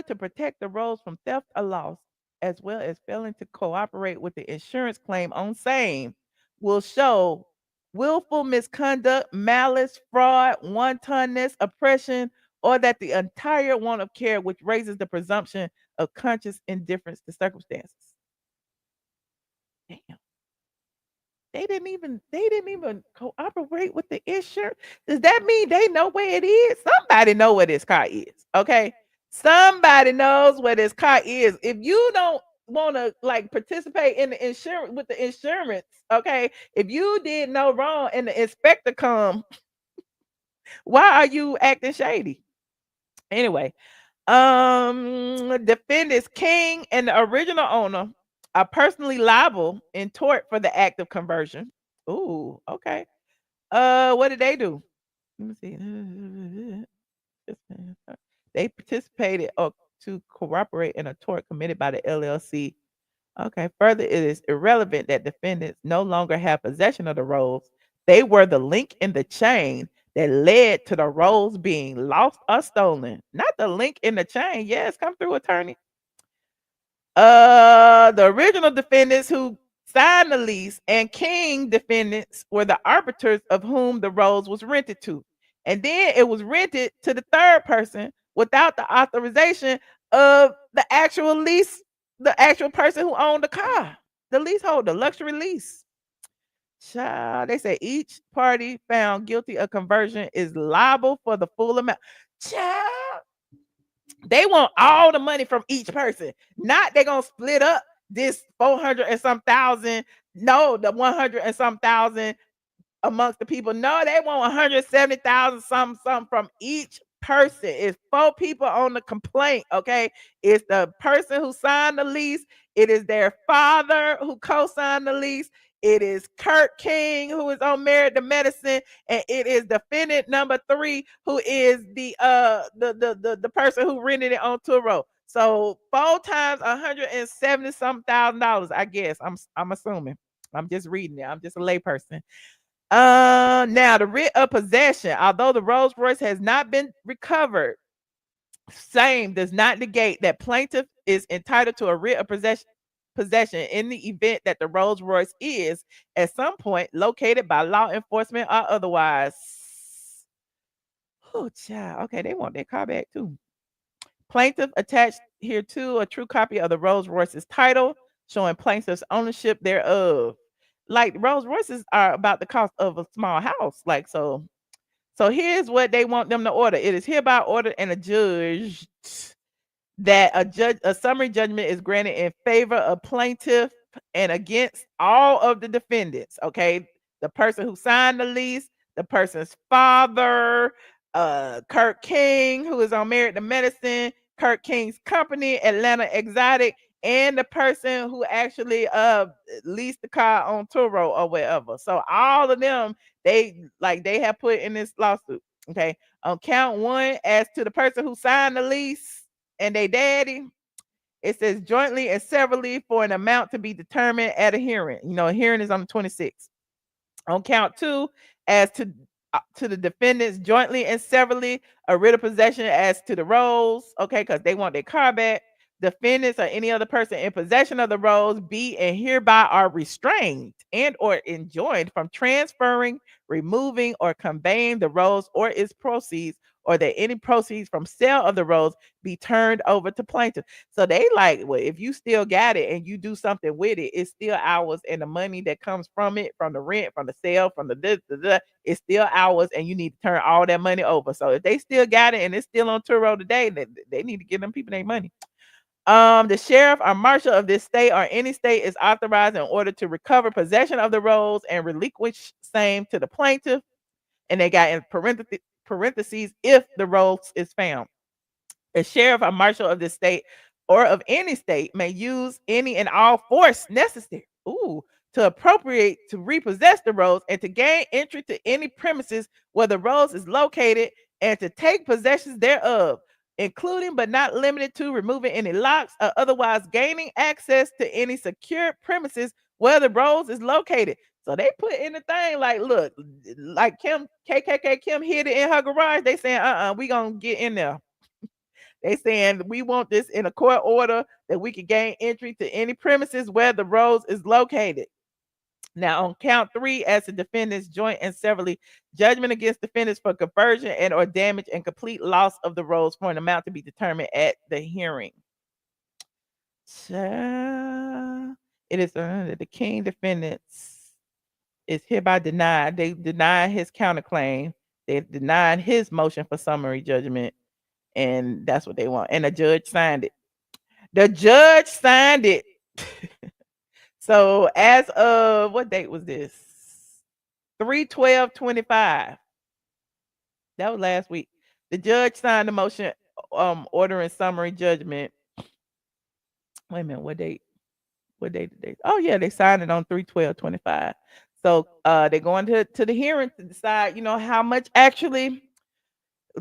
to protect the Rolls from theft or loss, as well as failing to cooperate with the insurance claim on same, will show willful misconduct, malice, fraud, wantonness, oppression, or that the entire want of care, which raises the presumption of conscious indifference to circumstances. Damn. They didn't even cooperate with the insurance. Does that mean they know where it is? Somebody know where this car is. Okay. Somebody knows where this car is. If you don't want to like participate in the insurance with the insurance, okay, if you did no wrong and the inspector come, why are you acting shady? Anyway, defendants King and the original owner are personally liable in tort for the act of conversion. Ooh, okay. What did they do? Let me see. They participated to cooperate in a tort committed by the LLC. Okay. Further, it is irrelevant that defendants no longer have possession of the Rolls. They were the link in the chain that led to the Rolls being lost or stolen. Not the link in the chain. Yes, come through, attorney. The original defendants who signed the lease and King defendants were the arbiters of whom the Rolls was rented to. And then it was rented to the third person without the authorization of the actual lease, the actual person who owned the car, the leaseholder, luxury lease. Child, they say each party found guilty of conversion is liable for the full amount. Child, they want all the money from each person. Not they're gonna split up this 400 and some thousand. No, the 100 and some thousand amongst the people. No, they want 170,000 some from each person. It's 4 people on the complaint. Okay, it's the person who signed the lease. It is their father who co-signed the lease. It is Kirk King, who is on Married to Medicine, and it is defendant number 3, who is the person who rented it on Turo. So 4 times 170 some $1,000. I guess I'm assuming. I'm just reading it. I'm just a layperson. Now the writ of possession, although the Rolls Royce has not been recovered, same does not negate that plaintiff is entitled to a writ of possession in the event that the Rolls Royce is at some point located by law enforcement or otherwise. Oh, child. Okay, they want their car back too. Plaintiff attached here to a true copy of the Rolls Royce's title, showing plaintiff's ownership thereof. Like Rolls Royces are about the cost of a small house. Like so. So here's what they want them to order. It is hereby ordered and adjudged that a summary judgment is granted in favor of plaintiff and against all of the defendants. Okay, the person who signed the lease, the person's father, Kirk King, who is on Married to Medicine, Kirk King's company, Atlanta Exotic, and the person who actually leased the car on Turo or whatever. So all of them, they have put in this lawsuit. Okay, on count one, as to the person who signed the lease and they daddy, it says jointly and severally for an amount to be determined at a hearing. You know, a hearing is on the 26th. On count two, as to the defendants jointly and severally, a writ of possession as to the Rolls, okay, because they want their car back. Defendants or any other person in possession of the Rolls be and hereby are restrained and or enjoined from transferring, removing, or conveying the Rolls or its proceeds, or that any proceeds from sale of the Rolls be turned over to plaintiff. So they like, well, if you still got it and you do something with it, it's still ours, and the money that comes from it, from the rent, from the sale, from the it's still ours, and you need to turn all that money over. So if they still got it and it's still on Turo today, they need to give them people their money. The sheriff or marshal of this state or any state is authorized in order to recover possession of the Rolls and relinquish same to the plaintiff. And they got in parentheses if the Rolls is found. The sheriff or marshal of the state or of any state may use any and all force necessary to appropriate, to repossess the Rolls, and to gain entry to any premises where the Rolls is located, and to take possessions thereof, including but not limited to removing any locks or otherwise gaining access to any secure premises where the Rolls is located. So they put in the thing like, look, like KKK Kim hid it in her garage. They saying, we gonna get in there. They saying we want this in a court order that we can gain entry to any premises where the Rolls is located. Now, on count three, as the defendants joint and severally judgment against defendants for conversion and or damage and complete loss of the Rolls for an amount to be determined at the hearing. It is the King defendants is hereby denied. They denied his counterclaim. They denied his motion for summary judgment. And that's what they want. And the judge signed it. The judge signed it. So as of, what date was this? 3/12/25. That was last week. The judge signed the motion ordering summary judgment. Wait a minute, what date? What date did they? Oh yeah, they signed it on 3/12/25. So they're going to the hearing to decide, how much actually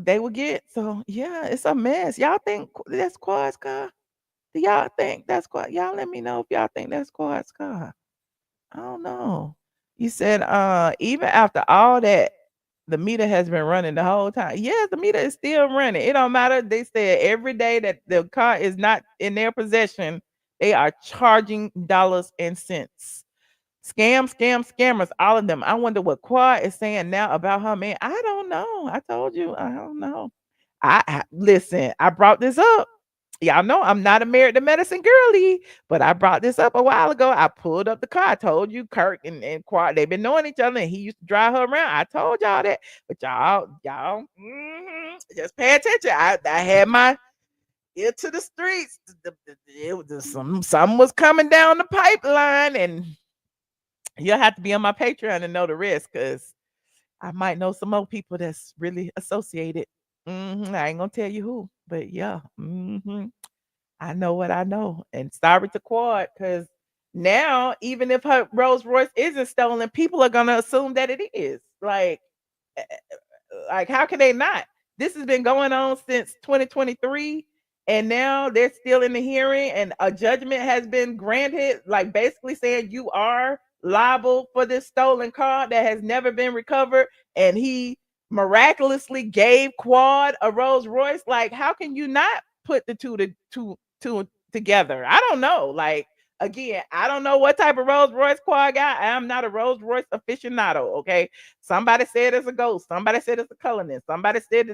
they will get. So yeah, it's a mess. Y'all think that's Quad's car? Do y'all think that's Quad? Y'all let me know if y'all think that's Quad's car. I don't know. You said even after all that, the meter has been running the whole time. Yes, the meter is still running. It don't matter. They said every day that the car is not in their possession, they are charging dollars and cents. Scammers, all of them. I wonder what Quad is saying now about her man. I don't know. I told you, I don't know. I listen, I brought this up. Y'all know I'm not a Married to Medicine girly, but I brought this up a while ago. I pulled up the car. I told you Kirk and Quad, they've been knowing each other, and he used to drive her around. I told y'all that, but y'all just pay attention. I had my ear to the streets. Something was coming down the pipeline, and you'll have to be on my Patreon to know the rest, because I might know some more people that's really associated. I ain't gonna tell you who, but yeah. I know what I know. And sorry to Quad, because now, even if her Rolls Royce isn't stolen, people are gonna assume that it is. Like, how can they not? This has been going on since 2023, and now they're still in the hearing, and a judgment has been granted, like basically saying you are liable for this stolen car that has never been recovered, and he miraculously gave Quad a Rolls Royce. Like, how can you not put the two together? I don't know. Like, Again, I don't know what type of Rolls Royce quad got. I am not a Rolls Royce aficionado. Okay, somebody said it's a ghost. Somebody said it's a colorist. Somebody said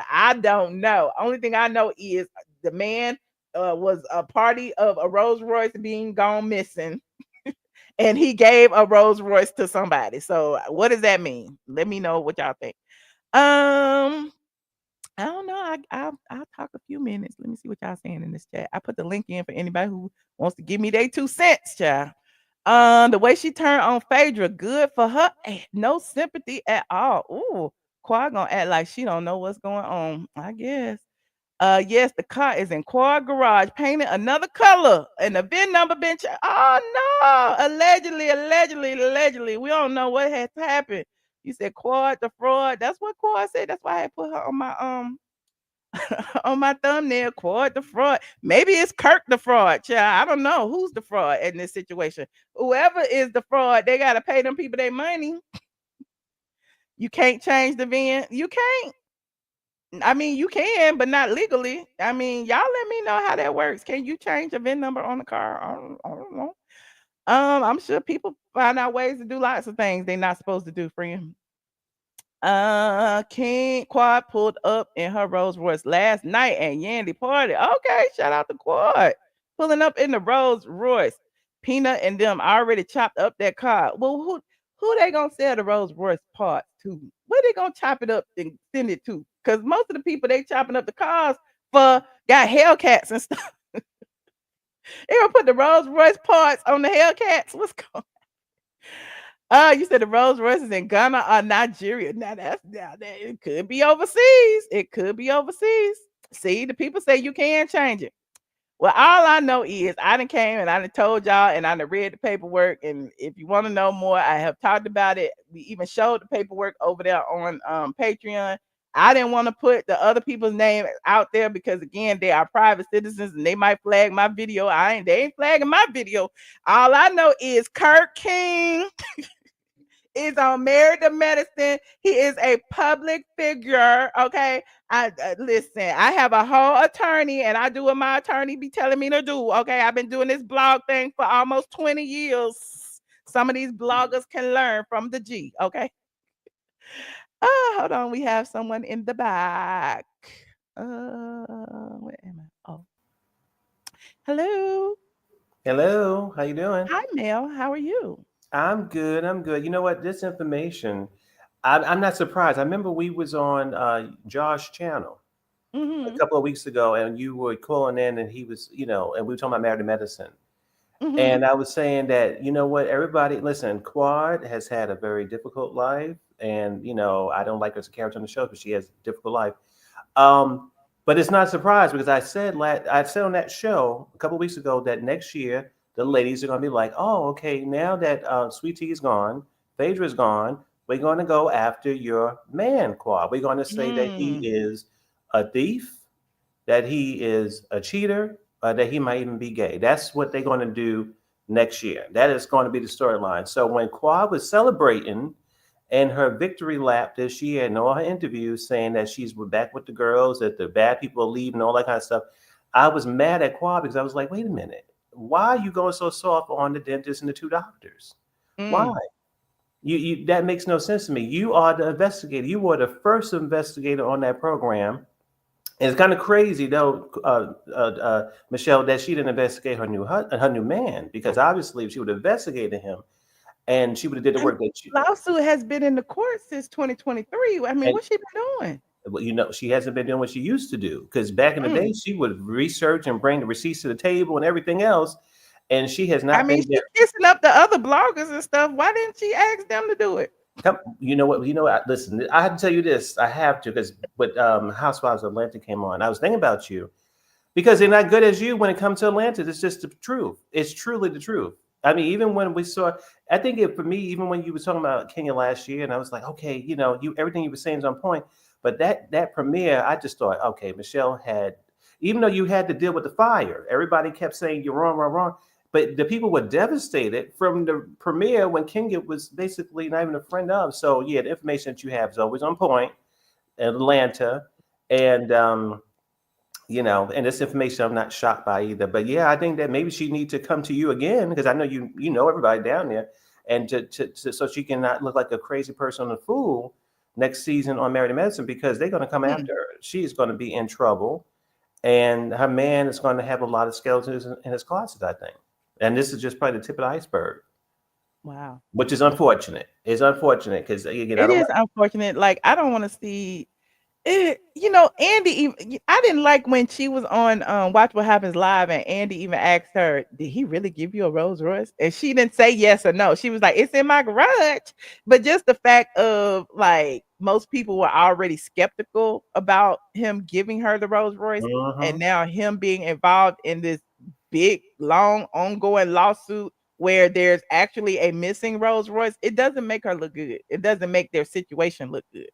I don't know. Only thing I know is the man was a party of a Rolls Royce being gone missing, and he gave a Rolls Royce to somebody. So what does that mean? Let me know what y'all think. I don't know. I'll talk a few minutes. Let me see what y'all saying in this chat. I put the link in for anybody who wants to give me their 2 cents, child. The way she turned on Phaedra, good for her. No sympathy at all. Ooh, Quad gonna act like she don't know what's going on. I guess. Yes, the car is in Quad garage, painted another color, and the VIN number been. Oh no! Allegedly. We don't know what has happened. You said Quad the fraud. That's what Quad said. That's why I put her on my on my thumbnail. Quad the fraud. Maybe it's Kirk the fraud, child. I don't know who's the fraud in this situation. Whoever is the fraud, they gotta pay them people their money. You can't change the VIN. You can't. I mean, you can, but not legally. I mean, y'all let me know how that works. Can you change the VIN number on the car? I don't know. I'm sure people find out ways to do lots of things they're not supposed to do, friend. King Quad pulled up in her Rolls Royce last night at Yandy party. Okay, shout out to Quad. Pulling up in the Rolls Royce. Peanut and them already chopped up that car. Well, who they gonna sell the Rolls Royce parts to? Where they gonna chop it up and send it to? Because most of the people they chopping up the cars for got Hellcats and stuff. They gonna put the Rolls Royce parts on the Hellcats. What's going you said the Rolls Royce is in Ghana or Nigeria. Now it could be overseas. It could be overseas. See, the people say you can change it. Well, all I know is I done came and I done told y'all and I done read the paperwork. And if you want to know more, I have talked about it. We even showed the paperwork over there on Patreon. I didn't want to put the other people's name out there because again, they are private citizens and they might flag my video. They ain't flagging my video. All I know is Kirk King is on Married to Medicine. He is a public figure. Okay. I listen, I have a whole attorney and I do what my attorney be telling me to do. Okay. I've been doing this blog thing for almost 20 years. Some of these bloggers can learn from the G. Okay. Hold on. We have someone in the back. Where am I? Oh. Hello.
Hello, how you doing?
Hi, Mel. How are you?
I'm good. I'm good. You know what? This information, I'm not surprised. I remember we was on Josh's channel a couple of weeks ago, and you were calling in, and he was, and we were talking about Married to Medicine. And I was saying that, you know what, everybody, listen, Quad has had a very difficult life, and I don't like her as a character on the show, but she has a difficult life. But it's not a surprise because I said on that show a couple of weeks ago that next year the ladies are going to be like, oh, okay, now that Sweet Tea is gone, Phaedra is gone, we're going to go after your man, Quad. We're going to say that he is a thief, that he is a cheater, that he might even be gay. That's what they're going to do next year. That is going to be the storyline. So when Quad was celebrating and her victory lap that she had in all her interviews saying that she's back with the girls, that the bad people are leaving, all that kind of stuff, I was mad at Quad because I was like, wait a minute. Why are you going so soft on the dentist and the 2 doctors? Why? You that makes no sense to me. You are the investigator. You were the first investigator on that program. And it's kind of crazy though, Michelle, that she didn't investigate her new man, because obviously if she would have investigated him and she would have did the work that she
lawsuit has been in the court since 2023. I mean, what's she been doing?
Well, she hasn't been doing what she used to do, because back in the day, she would research and bring the receipts to the table and everything else. And she has not been there.
She's kissing up the other bloggers and stuff. Why didn't she ask them to do it?
You know what? Listen, I have to tell you this. I have to, because when Housewives of Atlanta came on, I was thinking about you because they're not good as you when it comes to Atlanta. It's just the truth. It's truly the truth. I mean, even when we saw, I think for me, even when you were talking about Kenya last year, and I was like, okay, everything you were saying is on point. But that premiere, I just thought, okay, Michelle had, even though you had to deal with the fire, everybody kept saying you're wrong. But the people were devastated from the premiere when Kenya was basically not even a friend of. So yeah, the information that you have is always on point in Atlanta. And And this information I'm not shocked by either. But yeah, I think that maybe she needs to come to you again because I know you know everybody down there, and so she can not look like a crazy person on the fool next season on Married to Medicine because they're going to come after her. She is going to be in trouble, and her man is going to have a lot of skeletons in his closet, I think. And this is just probably the tip of the iceberg,
Wow.
which is unfortunate. It's unfortunate because again, I
It
don't
is
like.
unfortunate. Like, I don't want to see it. Andy, I didn't like when she was on Watch What Happens Live, and Andy even asked her, "Did he really give you a Rolls Royce?" And she didn't say yes or no. She was like, "It's in my garage." But just the fact of, like, most people were already skeptical about him giving her the Rolls Royce, and
Mhm.
now him being involved in this big, long, ongoing lawsuit where there's actually a missing Rolls Royce, it doesn't make her look good. It doesn't make their situation look good.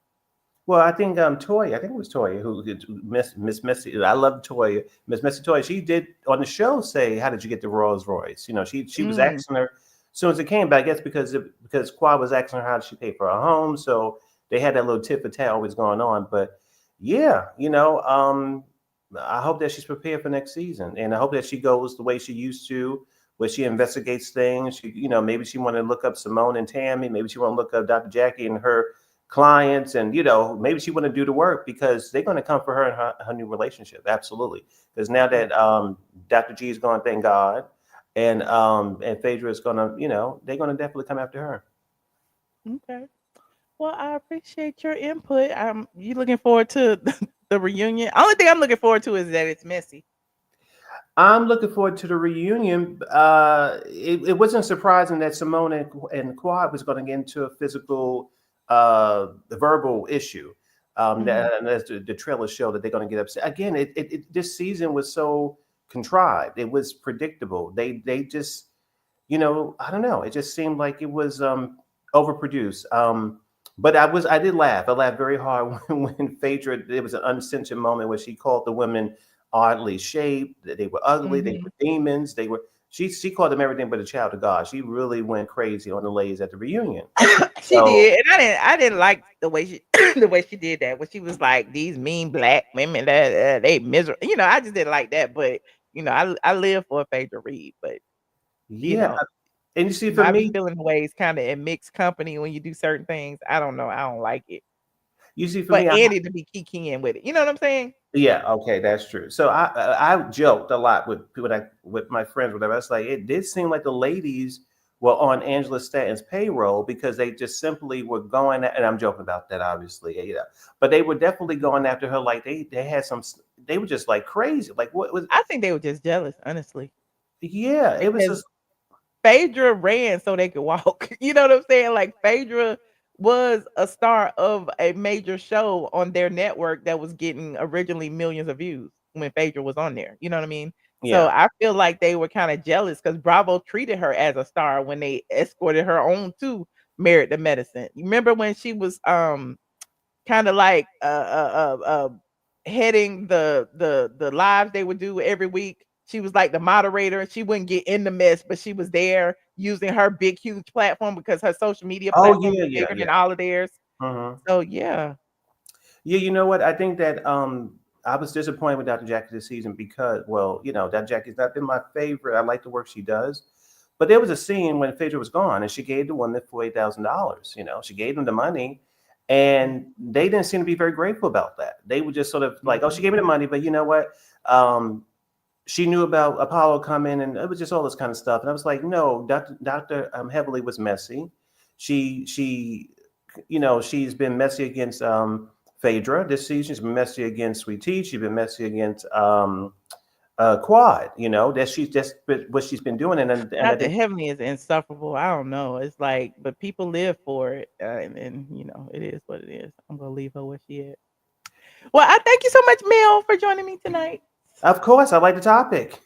Well, I think Toya, I think it was Toya who Miss Missy. I love Toya, Miss Missy Toya. She did on the show say, "How did you get the Rolls Royce?" She was
Mm,
asking her as soon as it came, but I guess because Quad was asking her how did she pay for her home, so they had that little tit for tat always going on. But yeah, I hope that she's prepared for next season, and I hope that she goes the way she used to, where she investigates things. Maybe she want to look up Simone and Tammy. Maybe she want to look up Dr. Jackie and her clients, and maybe she want to do the work because they're going to come for her and her new relationship. Absolutely, because now
yeah.
that Dr. G is gone, thank God, and Phaedra is going to, they're going to definitely come after her.
Okay. Well, I appreciate your input. You looking forward to the reunion? Only thing I'm looking forward to is that it's messy.
I'm looking forward to the reunion. It wasn't surprising that Simone and Quad was going to get into a physical, verbal issue.
Mhm.
And as the trailer show that they're going to get upset again. This season was so contrived. It was predictable. They just, I don't know. It just seemed like it was overproduced. But I did laugh. I laughed very hard when Phaedra. There was an uncensored moment where she called the women oddly shaped. That they were ugly. They
Mhm.
were demons. They were. She called them everything but a child of God. She really went crazy on the ladies at the reunion.
She
So
did, and I didn't like the way she the way she did that. When she was like, "These mean black women, that they miserable." I just didn't like that. But I live for Phaedra Reed. But you
yeah,
know,
and you see, for
I be
me,
feeling ways kind of in mixed company when you do certain things. I don't know. I don't like it.
you see, for
For
me,
Andy to be kikiing with it. You know what I'm saying?
yeah, okay, that's true. So I joked a lot with my friends, whatever. I was like, it did seem like the ladies were on Angela Stanton's payroll because they just simply were going and I'm joking about that, obviously, but they were definitely going after her like they had they were just like crazy. Like what was
I think they were just jealous, honestly,
yeah, it was
because
just
Phaedra ran so they could walk. You know what I'm saying? Like, Phaedra was a star of a major show on their network that was getting originally millions of views when Phaedra was on there. You know what I mean? So
yeah.
I feel like they were kind of jealous because Bravo treated her as a star when they escorted her on to Married to Medicine. You remember when she was kind of like heading the lives they would do every week. She was like the moderator. She wouldn't get in the mess, but she was there using her big, huge platform because her social media
Oh
platform
yeah,
was
yeah,
bigger than
yeah.
all of theirs.
Mhm.
So yeah.
Yeah, you know what? I think that I was disappointed with Dr. Jackie this season because, well, Dr. Jackie's not been my favorite. I like the work she does. But there was a scene when Phaedra was gone and she gave the woman $48,000. She gave them the money and they didn't seem to be very grateful about that. They were just sort of like, oh, she
Mhm.
gave me the money, but you know what? Um, she knew about Apollo coming and it was just all this kind of stuff. And I was like, no, Dr. Heavily was messy. She she's been messy against Phaedra this season. She's been messy against Sweet Tea. She's been messy against Quad. That she's just what she's been doing, and I
Not that
think
Heavenly is insufferable. I don't know. It's like, but people live for it, and it is what it is. I'm gonna leave her where she is. Well, I thank you so much, Mel, for joining me tonight.
of course I like the topic.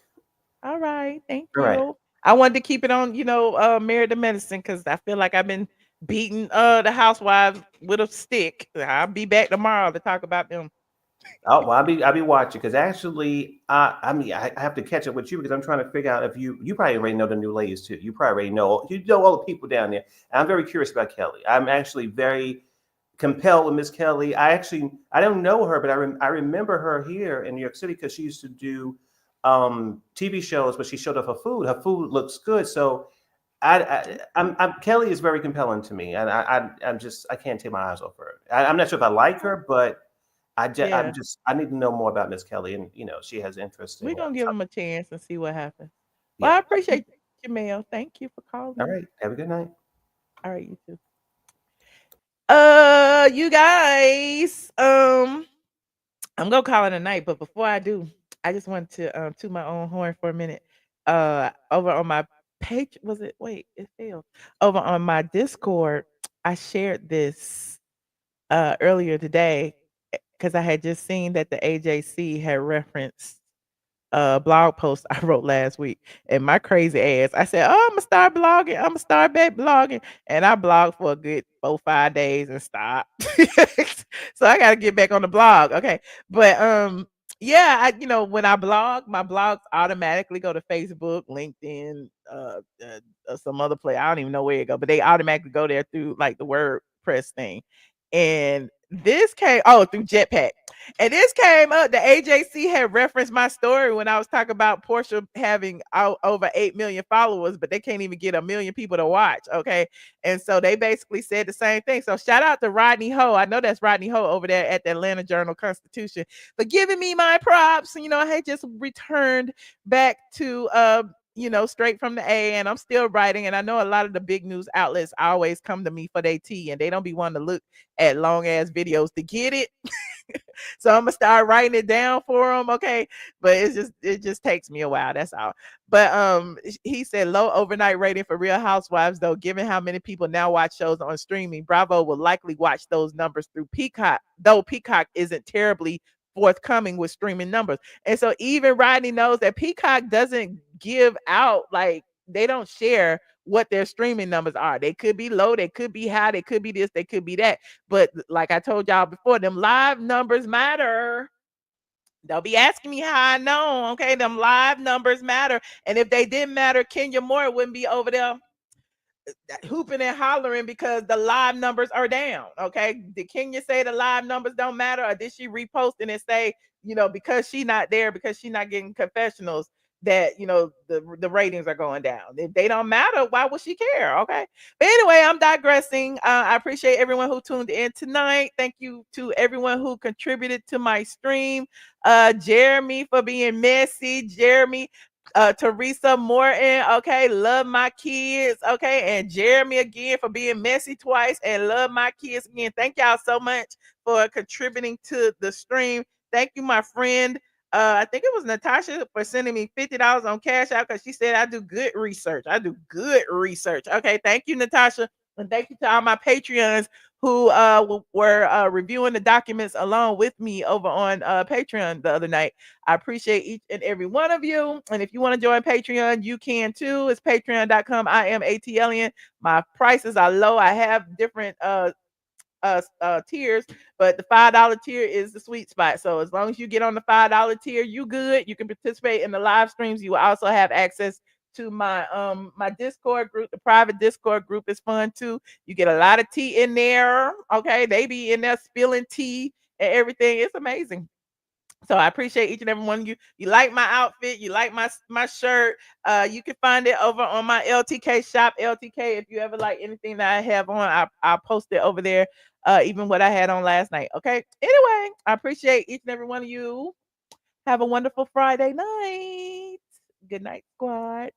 All right, thank
All right.
you. I wanted to keep it on, Married to Medicine because I feel like I've been beating the housewives with a stick. I'll be back tomorrow to talk about them.
Oh, well, I'll be watching because actually, I mean, I have to catch up with you because I'm trying to figure out if you probably already know the new ladies too. You probably already know all the people down there. And I'm very curious about Kelly. I'm actually very compelled with Miss Kelly. I don't know her, but I remember her here in New York City because she used to do TV shows, but she showed off her food. Her food looks good, so Kelly is very compelling to me, and I can't take my eyes off her. I'm not sure if I like her, but
Yeah,
I need to know more about Miss Kelly, and she has
we're
interesting.
gonna give them a chance and see what happens. Well,
Yeah.
I appreciate you, Mel. Thank you for
All
calling.
right. Have a good night.
All right, you too. You guys, I'm gonna call it a night, but before I do, I just want to toot my own horn for a minute. Over on my page, was it? Wait, it failed. Over on my Discord, I shared this earlier today because I had just seen that the AJC had referenced blog post I wrote last week. And my crazy ass, I said, "Oh, I'm gonna start blogging. I'm gonna start back blogging." And I blogged for a good 4, 5 days and stopped. So I got to get back on the blog. Okay, but yeah, when I blog, my blogs automatically go to Facebook, LinkedIn, some other place. I don't even know where it go, but they automatically go there through like the WordPress thing. And this came through Jetpack. And this came up. The AJC had referenced my story when I was talking about Portia having over 8 million followers, but they can't even get 1 million people to watch. Okay. And so they basically said the same thing. So shout out to Rodney Ho. I know that's Rodney Ho over there at the Atlanta Journal Constitution for giving me my props. I had just returned back to straight from the A, and I'm still writing. And I know a lot of the big news outlets always come to me for their tea, and they don't be wanting to look at long ass videos to get it. So I'm gonna start writing it down for him, okay? But it just takes me a while. That's all. But he said low overnight rating for Real Housewives, though. Given how many people now watch shows on streaming, Bravo will likely watch those numbers through Peacock, though Peacock isn't terribly forthcoming with streaming numbers. And so even Rodney knows that Peacock doesn't give out, like, they don't share what their streaming numbers are. They could be low, they could be high, they could be this, they could be that. But like I told y'all before, them live numbers matter. They'll be asking me how I know. Okay, them live numbers matter. And if they didn't matter, Kenya Moore wouldn't be over there hooping and hollering because the live numbers are down. Okay. Did Kenya say the live numbers don't matter? Or did she repost it and say, because she not there, because she not getting confessionals, that the ratings are going down? If they don't matter, why would she care? Okay. But anyway, I'm digressing. I appreciate everyone who tuned in tonight. Thank you to everyone who contributed to my stream. Jeremy for being messy. Jeremy, Teresa Morton, okay, love my kids, okay, and Jeremy again for being messy twice and love my kids again. Thank y'all so much for contributing to the stream. Thank you, my friend. I think it was Natasha for sending me $50 on Cash App because she said I do good research. I do good research. Okay, thank you, Natasha, and thank you to all my Patreons who were reviewing the documents along with me over on Patreon the other night. I appreciate each and every one of you. And if you want to join Patreon, you can too. It's patreon.com. I am ATLien. My prices are low. I have different tiers, but the $5 tier is the sweet spot. So as long as you get on the $5 tier, you good. You can participate in the live streams. You will also have access to my Discord group. The private Discord group is fun too. You get a lot of tea in there. Okay, they be in there spilling tea and everything. It's amazing. So I appreciate each and every one of you. You like my outfit, you like my shirt. You can find it over on my LTK shop. LTK, if you ever like anything that I have on, I'll post it over there. Even what I had on last night. Okay. Anyway, I appreciate each and every one of you. Have a wonderful Friday night. Good night, squad.